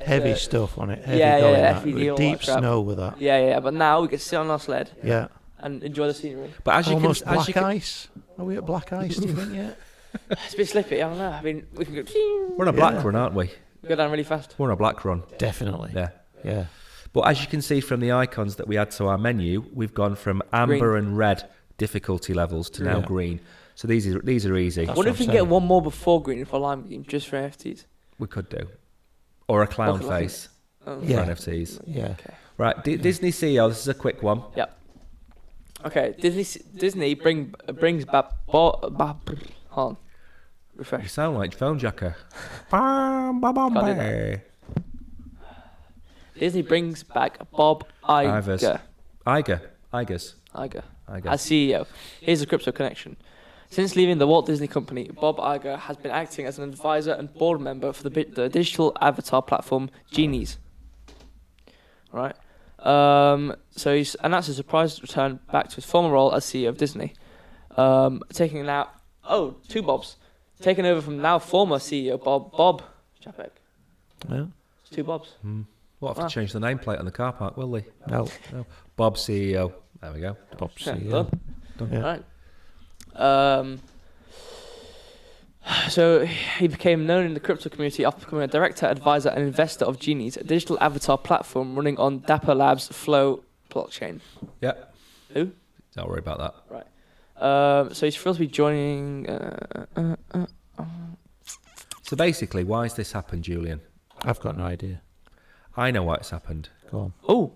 Heavy stuff on it. Heavy yeah, going yeah, that. FED, all Deep that crap. snow with that. Yeah. But now we can sit on our sled Yeah. and enjoy the scenery. But as you Almost can, as black you can, ice. Are we at black ice, do you think yet? It's a bit slippy. I don't know. I mean, we can go. we're on a black run, aren't we? Go down really fast. We're on a black run. Definitely. Yeah. Yeah. But as you can see from the icons that we add to our menu, we've gone from amber and red difficulty levels to now Yeah. green. So these are easy. That's What if what we I'm can get saying. one more before green for Lime Beam, just for NFTs? We could do. Or a clown Okay, lovely. face Oh. Yeah. for NFTs. Yeah. Okay. Right, Disney CEO, this is a quick one. Yep. Okay. Disney brings back. Hold on. You Refresh. sound like phone jacker. Disney brings back Bob Iger. Igers. As CEO. Here's a crypto connection. Since leaving the Walt Disney Company, Bob Iger has been acting as an advisor and board member for the digital avatar platform Genies. Right. So he's announced a surprise return back to his former role as CEO of Disney, taking now two Bobs, taking over from now former CEO Bob Chapek. Yeah. It's two Bobs. We'll have Wow. to change the nameplate on the car park, will they? No. Bob CEO. There we go. Bob Yeah, CEO. done. Yeah. Right. So he became known in the crypto community after becoming a director, advisor, and investor of Genies, a digital avatar platform running on Dapper Labs' Flow blockchain. Yeah. Who? Don't worry about that. Right. So he's thrilled to be joining. So basically, why has this happened, Julian? I've got no idea. I know why it's happened. Go on. Oh,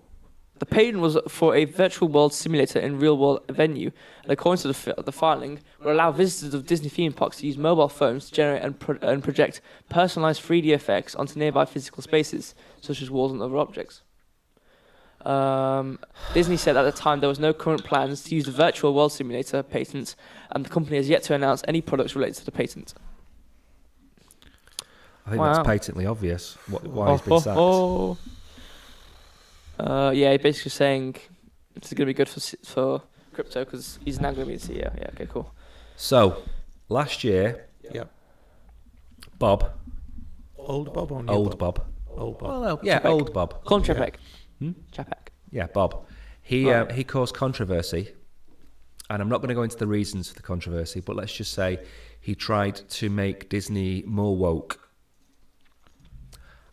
the patent was for a virtual world simulator in real world venue, and according to the filing, will allow visitors of Disney theme parks to use mobile phones to generate and project personalized 3D effects onto nearby physical spaces, such as walls and other objects. Disney said at the time there was no current plans to use the virtual world simulator patent, and the company has yet to announce any products related to the patent. I think Wow. that's patently obvious why he's been sacked. Yeah, basically saying it's going to be good for crypto because he's now going to be the CEO. Yeah, okay, cool. So, last year, Yep. Bob, Old Bob or new old Bob. Old Bob. Well, no, yeah, Chapek. old Bob. Call him Chapek. Hmm? Chapek. Yeah, Bob. He Right. he caused controversy, and I'm not going to go into the reasons for the controversy, but let's just say he tried to make Disney more woke.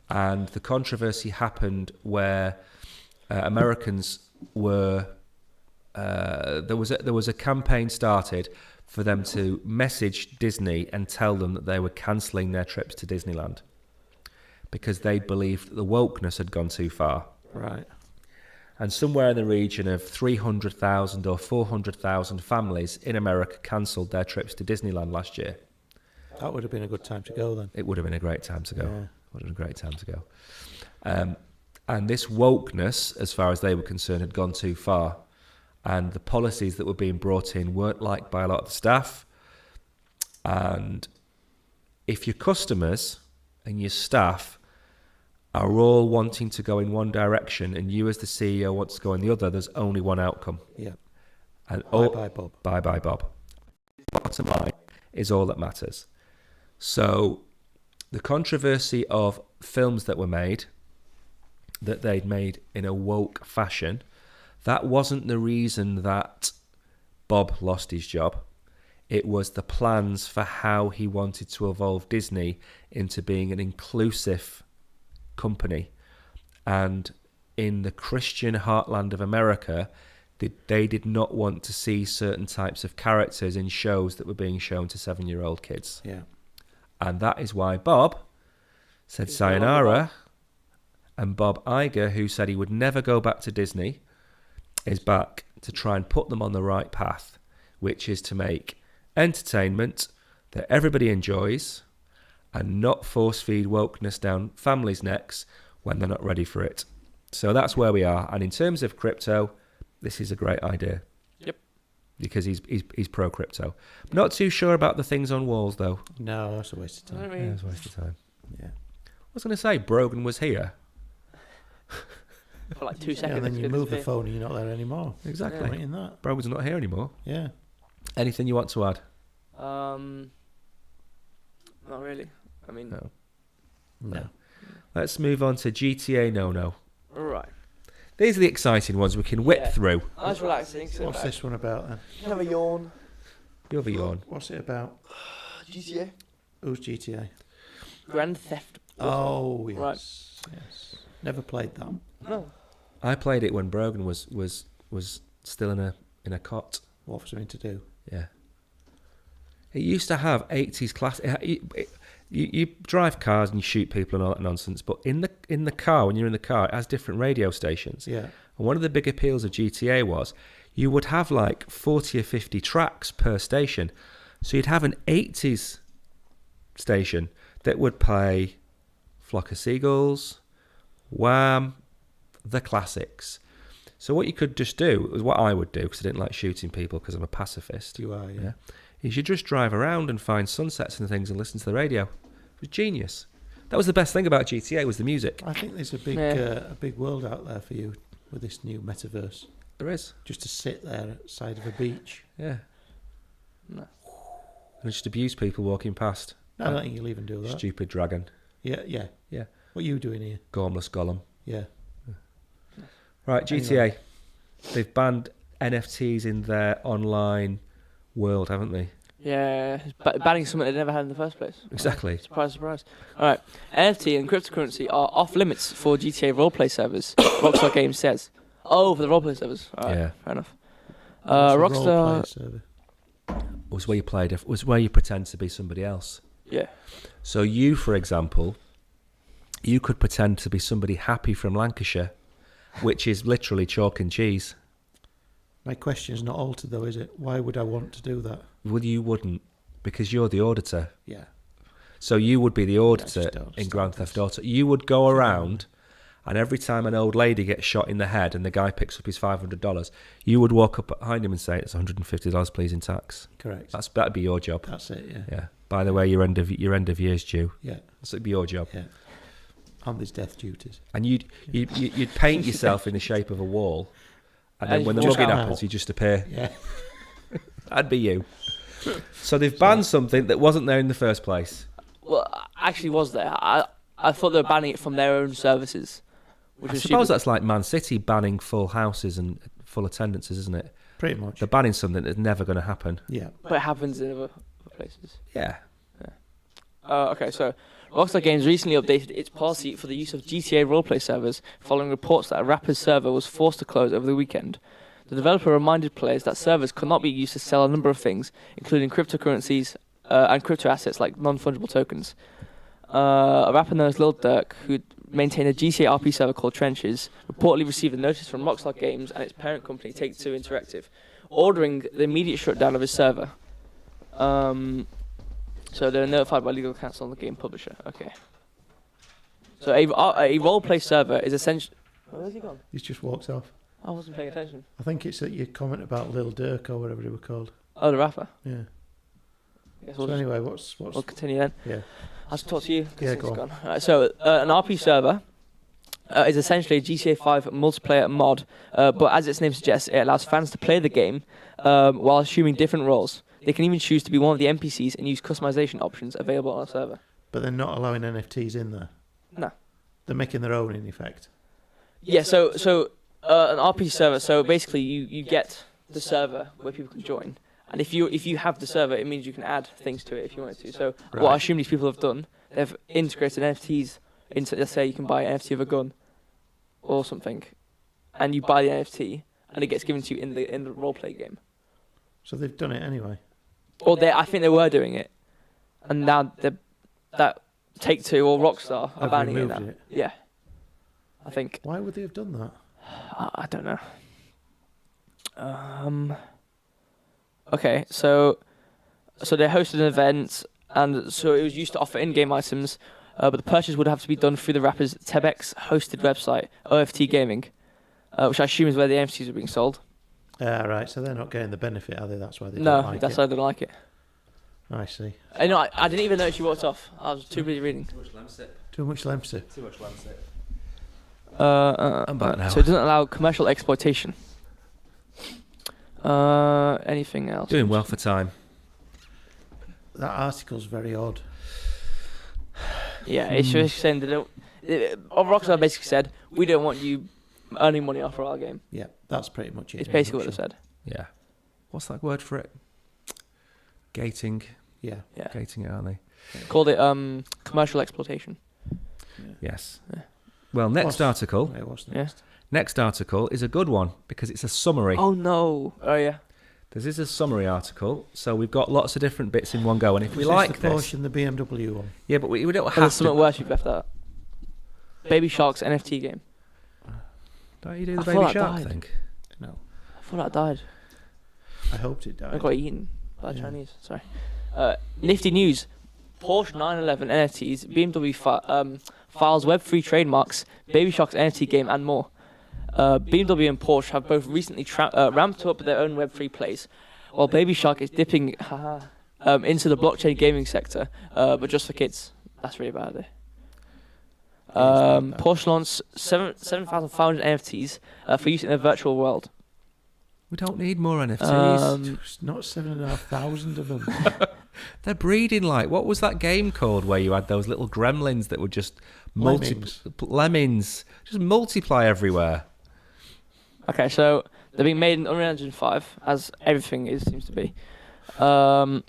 And the controversy happened where Americans were there was a campaign started for them to message Disney and tell them that they were cancelling their trips to Disneyland because they believed that the wokeness had gone too far. Right. and somewhere in the region of 300,000 or 400,000 families in America cancelled their trips to Disneyland last year. That would have been a good time to go then. It would have been a great time to go. Yeah. Would have been a great time to go. And this wokeness, as far as they were concerned, had gone too far. And the policies that were being brought in weren't liked by a lot of the staff. And if your customers and your staff are all wanting to go in one direction and you as the CEO wants to go in the other, there's only one outcome. Yeah. And Bye-bye, Bob. Bye-bye, Bob. Bottom line is all that matters. So the controversy of films that were made, that they'd made in a woke fashion, that wasn't the reason that Bob lost his job. It was the plans for how he wanted to evolve Disney into being an inclusive company. And in the Christian heartland of America, they did not want to see certain types of characters in shows that were being shown to 7-year-old kids. Yeah. And that is why Bob said sayonara, and Bob Iger, who said he would never go back to Disney, is back to try and put them on the right path, which is to make entertainment that everybody enjoys and not force-feed wokeness down families' necks when they're not ready for it. So that's where we are. And in terms of crypto, this is a great idea. Yep. Because he's pro-crypto. Not too sure about the things on walls, though. No, that's a waste of time. Yeah, it's a waste of time. Yeah. I was going to say, Brogan was here. For like 2 Yeah, seconds. and then you it's move the disappear. phone and you're not there anymore. Exactly. Point in that. Brogan's not here anymore. Yeah. Anything you want to add? Not really. I mean, No. No. Let's move on to GTA No-No. right. These are the exciting ones we can whip Yeah. through. Nice relaxing. What's this one about then? Have a yawn. You have a yawn. What's it about? GTA. Who's GTA? Grand Theft. Oh, yes. Right. Yes. Never played that. No. I played it when Brogan was still in a cot. What for something to do? Yeah. It used to have 80s class. You drive cars and you shoot people and all that nonsense, but in the car, when you're in the car, it has different radio stations. Yeah. And one of the big appeals of GTA was you would have like 40 or 50 tracks per station. So you'd have an 80s station that would play Flock of Seagulls, Wham, the classics. So what you could just do, was what I would do, because I didn't like shooting people because I'm a pacifist. You are, yeah. Is you just drive around and find sunsets and things and listen to the radio. It was genius. That was the best thing about GTA, was the music. I think there's a big world out there for you with this new metaverse. There is. Just to sit there at the side of a beach. Yeah. No. And just abuse people walking past. No, I don't think you'll even do that. Stupid dragon. Yeah, yeah. Yeah. What are you doing here? Gormless Gollum. Yeah. Right, GTA. They've banned NFTs in their online world, haven't they? Yeah, banning something they never had in the first place. Exactly. Surprise, surprise. All right, NFT and cryptocurrency are off limits for GTA roleplay servers. Rockstar Games says. Oh, for the roleplay servers. All right, Yeah. fair enough. What's a role-play Rockstar. server? Was where you was where you pretend to be somebody else. Yeah. So you, for example, you could pretend to be somebody happy from Lancashire, which is literally chalk and cheese. My question's not altered though, is it? Why would I want to do that? Well, you wouldn't, because you're the auditor. Yeah. So you would be the auditor just don't in stop Grand this. Theft Auto. You would go around, and every time an old lady gets shot in the head and the guy picks up his $500, you would walk up behind him and say, "It's $150, please, in tax." Correct. That'd be your job. That's it, yeah. Yeah. By the way, your end of year's due. Yeah. That'd be your job. Yeah. On these death duties. And you'd paint yourself in the shape of a wall, and then when the Just mugging come happens, out. you just appear. Yeah. That'd be you. So they've banned something that wasn't there in the first place. Well, actually, was there? I thought they were banning it from their own services. Which I was suppose stupid. that's like Man City banning full houses and full attendances, isn't it? Pretty much. They're banning something that's never going to happen. Yeah. But it happens in other places. Yeah. Okay, so Rockstar Games recently updated its policy for the use of GTA roleplay servers following reports that a rapper's server was forced to close over the weekend. The developer reminded players that servers could not be used to sell a number of things, including cryptocurrencies and crypto assets like non-fungible tokens. A rapper known as Lil Durk, who maintain a GTA RP server called Trenches, reportedly received a notice from Rockstar Games and its parent company, Take-Two Interactive, ordering the immediate shutdown of his server. So they were notified by legal counsel on the game publisher. Okay. So a role-play server is essentially... Where's he gone? He's just walked off. I wasn't paying attention. I think it's your comment about Lil Durk or whatever they were called. Oh, the rapper. Yeah. Guess So anyway, what's we'll continue then. yeah? I'll just talk to you. Yeah, go on. Gone. So an RP server is essentially a GTA 5 multiplayer mod, but as its name suggests, it allows fans to play the game while assuming different roles. They can even choose to be one of the NPCs and use customization options available on a server. But they're not allowing NFTs in there. No. They're making their own in effect. Yeah. So an RP server. So basically, you get the server where people can join. And if you have the server, it means you can add things to it if you wanted to. So what I assume these people have done, they've integrated NFTs into, let's say you can buy an NFT of a gun or something, and you buy the NFT, and it gets given to you in the roleplay game. So they've done it anyway. Or I think they were doing it, and now that Take-Two or Rockstar are I've banning it removed now. it. Yeah, I think. Why would they have done that? I don't know. Okay, so they hosted an event, and so it was used to offer in-game items, but the purchase would have to be done through the rapper's Tebex-hosted website, OFT Gaming, which I assume is where the NFTs are being sold. Right, so they're not getting the benefit, are they? That's why they No, don't like that's it. why I don't like it. I see. I didn't even notice you walked off. I was too busy reading. Too much lamsip. Too much Lemsip. Too much lamsip. I'm back now. So it doesn't allow commercial exploitation. Anything else? Doing well for time. That article's very odd. Yeah, it's just saying they don't. Rockstar basically said, we don't want you earning money off of our game. Yeah, that's pretty much it. It's in a basically what they nutshell. said. Yeah. What's that word for it? Gating. Yeah. Yeah. Gating it, aren't they? Called it commercial exploitation. Yes. Yeah. Well, next article. What's Yeah. next? Next article is a good one because it's a summary. Oh no! Oh yeah. This is a summary article, so we've got lots of different bits in one go. And if we Is like this the this, portion, the BMW one. yeah, but we don't There's have something to. worse you've left out. Baby Shark's NFT game. Don't you do the I Baby thought that Shark died. thing? No, I thought that died. I hoped it I died. got eaten by Yeah. Chinese. Sorry. Nifty news. Porsche 911 NFTs, BMW files Web3 trademarks, Baby Shark's NFT game, and more. BMW and Porsche have both recently ramped up their own Web3 plays, while Baby Shark is dipping into the blockchain gaming sector, but just for kids. That's really bad. Porsche launched 7,500 NFTs for use in a virtual world. We don't need more NFTs. There's not 7,500 of them. They're breeding like. What was that game called where you had those little gremlins that would just lemmings just multiply everywhere? Okay, so they're being made in Unreal Engine 5, as everything seems to be. So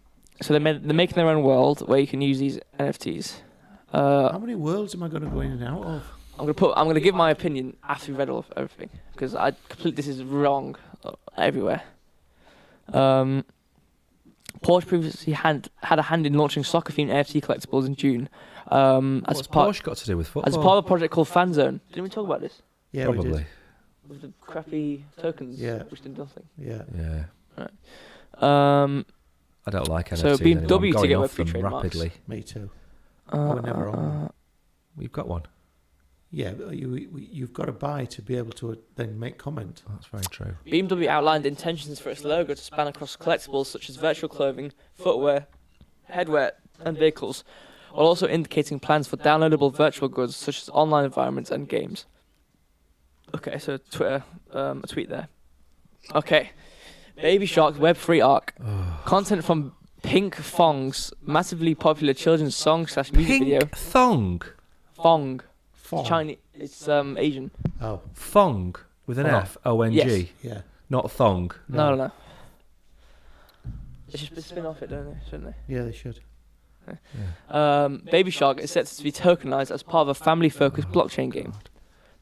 they're making their own world where you can use these NFTs. How many worlds am I going to go in and out of? I'm gonna give my opinion after we've read all of everything, because this is wrong everywhere. Porsche previously had a hand in launching soccer-themed NFT collectibles in June. What's Porsche got to do with football? As part of a project called Fanzone. Didn't we talk about this? Yeah, we Probably. did. With the crappy tokens, Yeah. which did nothing. Yeah. Yeah. I I don't like NFTs So BMW anymore. I'm to going get off Web3 them trademarks. rapidly. Me too. I would never own one. We've got one. Yeah, but you've got to buy to be able to then make comment. That's very true. BMW outlined intentions for its logo to span across collectibles such as virtual clothing, footwear, headwear, and vehicles, while also indicating plans for downloadable virtual goods such as online environments and games. Okay, so Twitter, a tweet there. Okay, Baby Shark's Web3 arc. Content from Pink Fong's massively popular children's song/music video. Pink thong. Fong. Fong. Chinese. It's Asian. Oh, Thong with an Fong. F-O-N-G. Yes. yeah. Not thong. No. They should spin off it, don't they? Shouldn't they? Yeah, they should. Baby Shark is set to be tokenized as part of a family-focused blockchain game.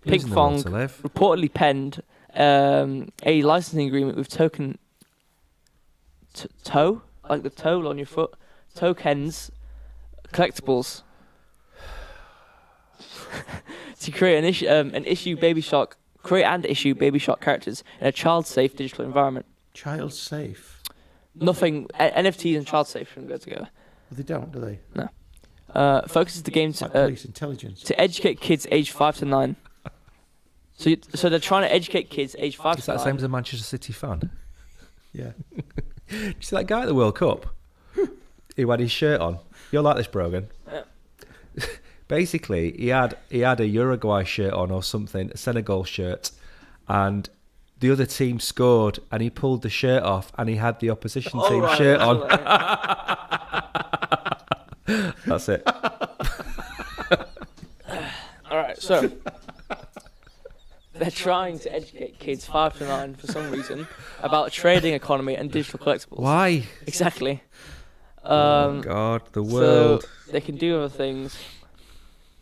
Pink Losing the will Fong to live. reportedly penned a licensing agreement with Token Toe, like the toe on your foot, Tokens Collectibles, to create create and issue Baby Shark characters in a child-safe digital environment. Child safe. Nothing. NFTs and child safe shouldn't go together. Well, they don't, do they? No. Focuses the game Like police intelligence. to educate kids aged 5 to 9. So they're trying to educate kids aged 5 Is to 9. that the same as a Manchester City fan? Yeah. Did you see that guy at the World Cup? Who had his shirt on? You'll like this, Brogan. Yeah. Basically, he had a Uruguay shirt on or something, a Senegal shirt, and the other team scored, and he pulled the shirt off, and he had the opposition team shirt on. That's it. All right, so they're trying to educate kids 5 to 9 for some reason about a trading economy and digital collectibles. Why? Exactly. Oh God, the world. So they can do other things.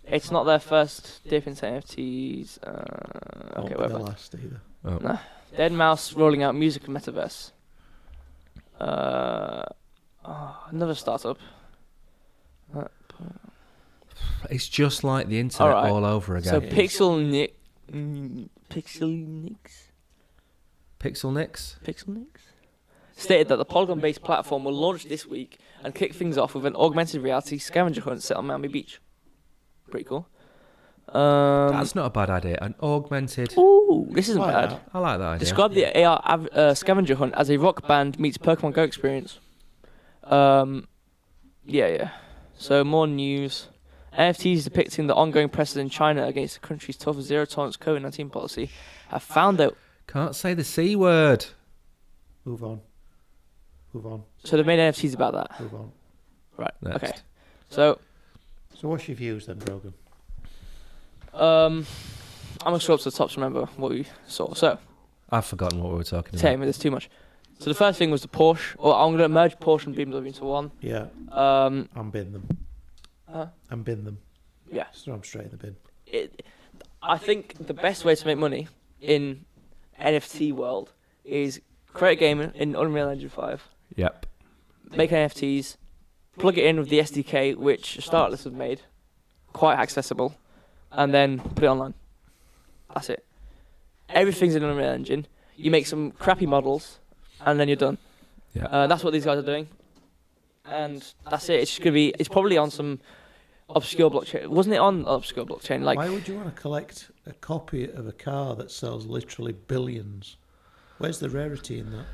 It's not their first dip into NFTs. Won't Okay, be the whatever. last either. Oh. No. Dead Mouse rolling out music and metaverse. Another startup. It's just like the internet Alright. all over again. So Pixel Nix stated that the Polygon-based platform will launch this week and kick things off with an augmented reality scavenger hunt set on Miami Beach. Pretty cool. That's not a bad idea. An augmented. Ooh, this isn't Why bad. not? I like that idea. Describe the AR scavenger hunt as a rock band meets Pokemon Go experience. Yeah. So more news. NFTs depicting the ongoing pressures in China against the country's tough zero-tolerance COVID-19 policy have found that... Can't say the C word. Move on. So they've made NFTs about that. Move on. Right, Next. okay. So what's your views then, Brogan? I'm going to scroll up to the top to remember what we saw. So, I've forgotten what we were talking about. same, there's too much. So the first thing was the Porsche. Or I'm going to merge Porsche and BMW into one. Yeah. Um, Bin them. And bin them. Yeah. Just throw them straight in the bin. I think the best way to make money in NFT world is create a game in Unreal Engine 5, Yep. make NFTs, plug it in with the SDK, which Startless have made, quite accessible, and then put it online. That's it. Everything's in Unreal Engine. You make some crappy models, and then you're done. Yeah. That's what these guys are doing. And that's it. It's just gonna be. It's probably on some obscure blockchain. Wasn't it on obscure blockchain? Like, why would you want to collect a copy of a car that sells literally billions? Where's the rarity in that?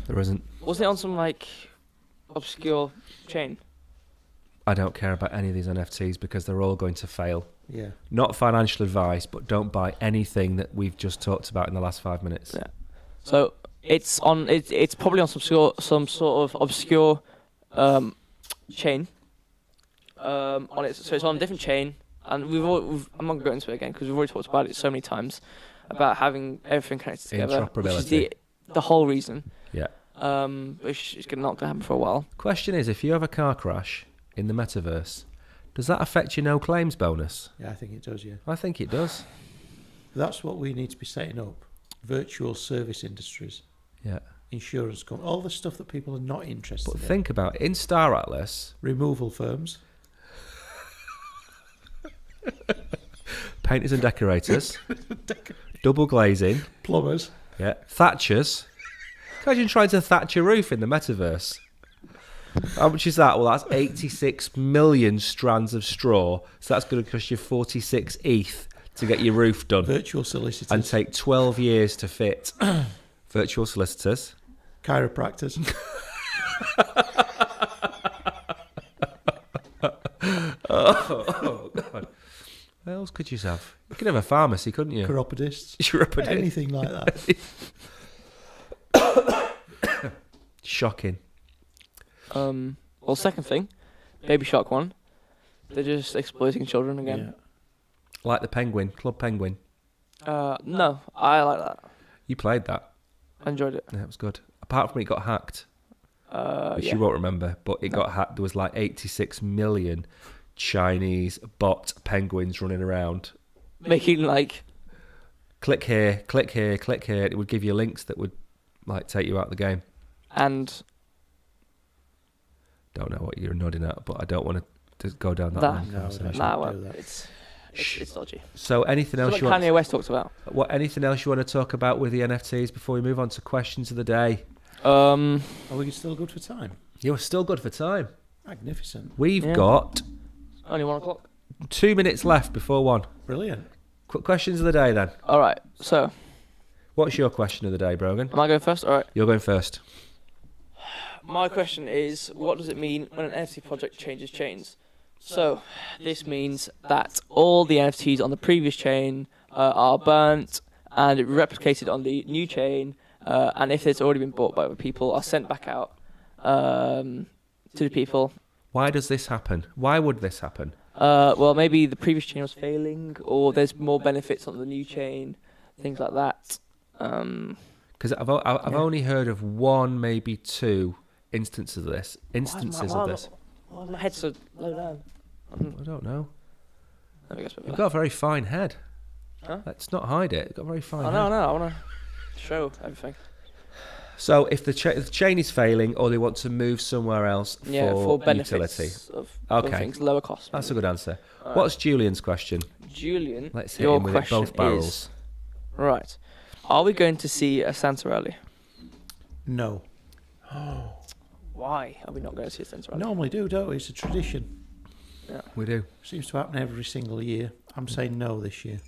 There isn't. wasn't it on some like obscure chain? I don't care about any of these NFTs because they're all going to fail. Yeah. Not financial advice, but don't buy anything that we've just talked about in the last 5 minutes. Yeah. So it's on. It's probably on some sort of obscure chain. On it, so it's on a different chain, and I'm not going to go into it again because we've already talked about it so many times about having everything connected together, which is the whole reason. Yeah. Which is not going to happen for a while. Question is, if you have a car crash in the metaverse, does that affect your no claims bonus? Yeah, I think it does, yeah. I think it does. That's what we need to be setting up. Virtual service industries. Yeah. Insurance companies. All the stuff that people are not interested But in. think about it. In Star Atlas, Removal firms. painters and decorators, double glazing, Plumbers. yeah, thatchers. Imagine trying to thatch a roof in the metaverse. How much is that? Well, that's 86 million strands of straw. So that's going to cost you 46 ETH to get your roof done. Virtual solicitors. And take 12 years to fit. Virtual solicitors. Chiropractors. Oh, God. What else could you have? You could have a pharmacy, couldn't you? Chiropodists. Chiropodist. Anything like that. Shocking. Well, second thing, Baby Shark 1. They're just exploiting children again. Yeah. Like the Penguin, Club Penguin. No, I like that. You played that. I enjoyed it. Yeah, it was good. Apart from it got hacked. Which Yeah. you won't remember, but it got hacked. There was like 86 million Chinese bot penguins running around. Making like... Click here, click here, click here. It would give you links that would like take you out of the game. And... Don't know what you're nodding at, but I don't want to go down that That- long No, conversation. no. Nah, do well, that. it's... It's dodgy. So anything else It's you what want? Kanye West talks about. Anything else you want to talk about with the NFTs before we move on to questions of the day? Are we still good for time? You're still good for time. Magnificent. We've got Only 1 o'clock. 2 minutes left before 1. Brilliant. Questions of the day then. All right. So, What's your question of the day, Brogan? am I going first? All right. You're going first. My question is, what does it mean when an NFT project changes chains? So, this means that all the NFTs on the previous chain are burnt and replicated on the new chain, and if it's already been bought by other people, are sent back out to the people. Why does this happen? Why would this happen? Well, maybe the previous chain was failing, or there's more benefits on the new chain, things like that. Because I've only heard of 1, maybe 2 instances of this. Why is my head so low down? I don't know. Let me guess. You've got a very fine head. Huh? Let's not hide it. You've got a very fine head. No. I want to show everything. So if the chain is failing, or they want to move somewhere else For benefits utility. of Okay. things, lower cost. That's a good answer. What's Julian's question? Julian, Let's hit your him with it, question both barrels. is, right, are we going to see a Santa rally? No. Why are we not going to see a Santa rally? Normally do, don't we? It's a tradition. We do. Seems to happen every single year. I'm saying no this year.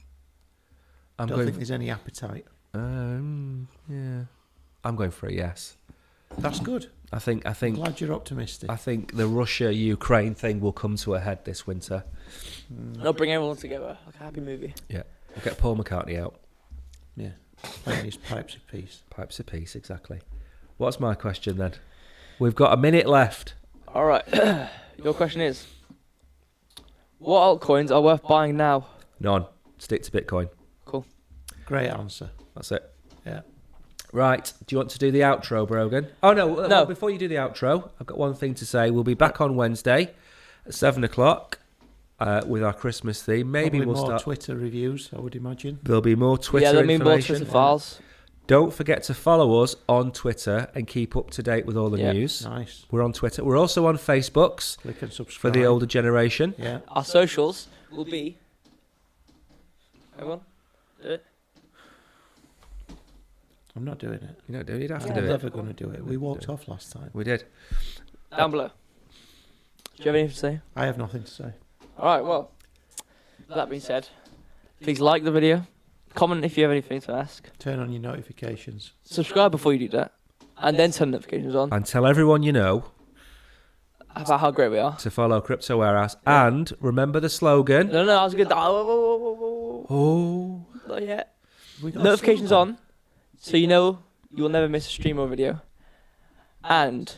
I'm Don't going. think there's any appetite. Yeah. I'm going for a yes. That's good. I think. Glad you're optimistic. I think the Russia-Ukraine thing will come to a head this winter. They'll bring everyone together, like a happy movie. Yeah. We'll get Paul McCartney out. Yeah. Playing his pipes of peace. Pipes of peace, exactly. What's my question then? We've got a minute left. All right, your question is, what altcoins are worth buying now? None. Stick to Bitcoin. Cool. Great answer. That's it. Yeah. Right. Do you want to do the outro, Brogan? Oh, no. No. Before you do the outro, I've got one thing to say. We'll be back on Wednesday at 7 o'clock with our Christmas theme. Maybe Probably we'll more start. Twitter reviews, I would imagine. There'll be more Twitter there'll be more information. Twitter files. Don't forget to follow us on Twitter and keep up to date with all the Yeah. news. Nice. We're on Twitter. We're also on Facebooks Click and subscribe. for the older generation. Yeah. Our socials will be. Everyone, do it. I'm not doing it. You don't do it. You'd have to I'm do it. never going to do it. We walked off last time. We did. Down below. Do you have anything to say? I have nothing to say. All right. Well, that being said, please like the video, comment if you have anything to ask, Turn on your notifications. subscribe before you do that, and then turn notifications on And tell everyone you know about how great we are. to follow Crypto Warehouse. And remember the slogan. No, I was good. Oh, not yet. We got Notifications something. on, so you know you will never miss a stream or video. And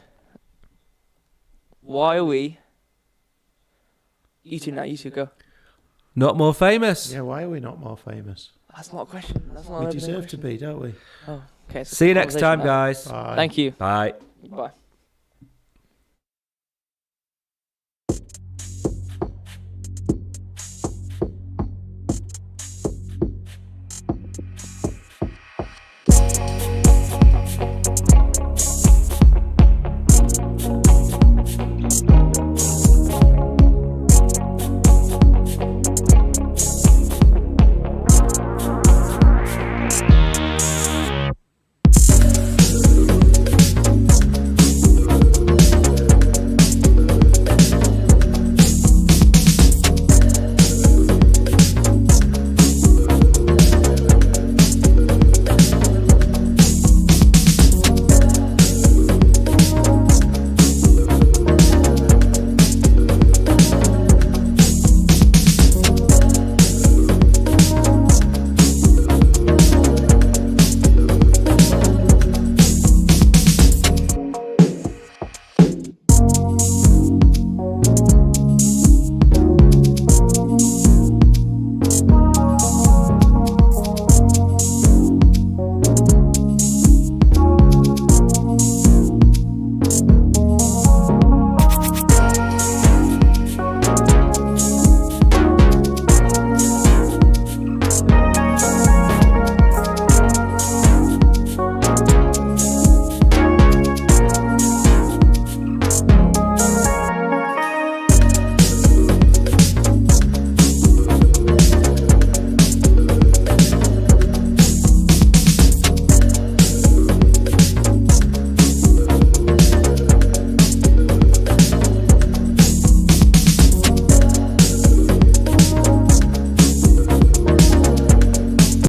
why are we? You two now. You two go. Not more famous. Yeah, why are we not more famous? That's not a question. That's not We an deserve to question. be, don't we? Oh, okay. it's a See you next time, conversation now. guys. Bye. Thank you. Bye. Bye.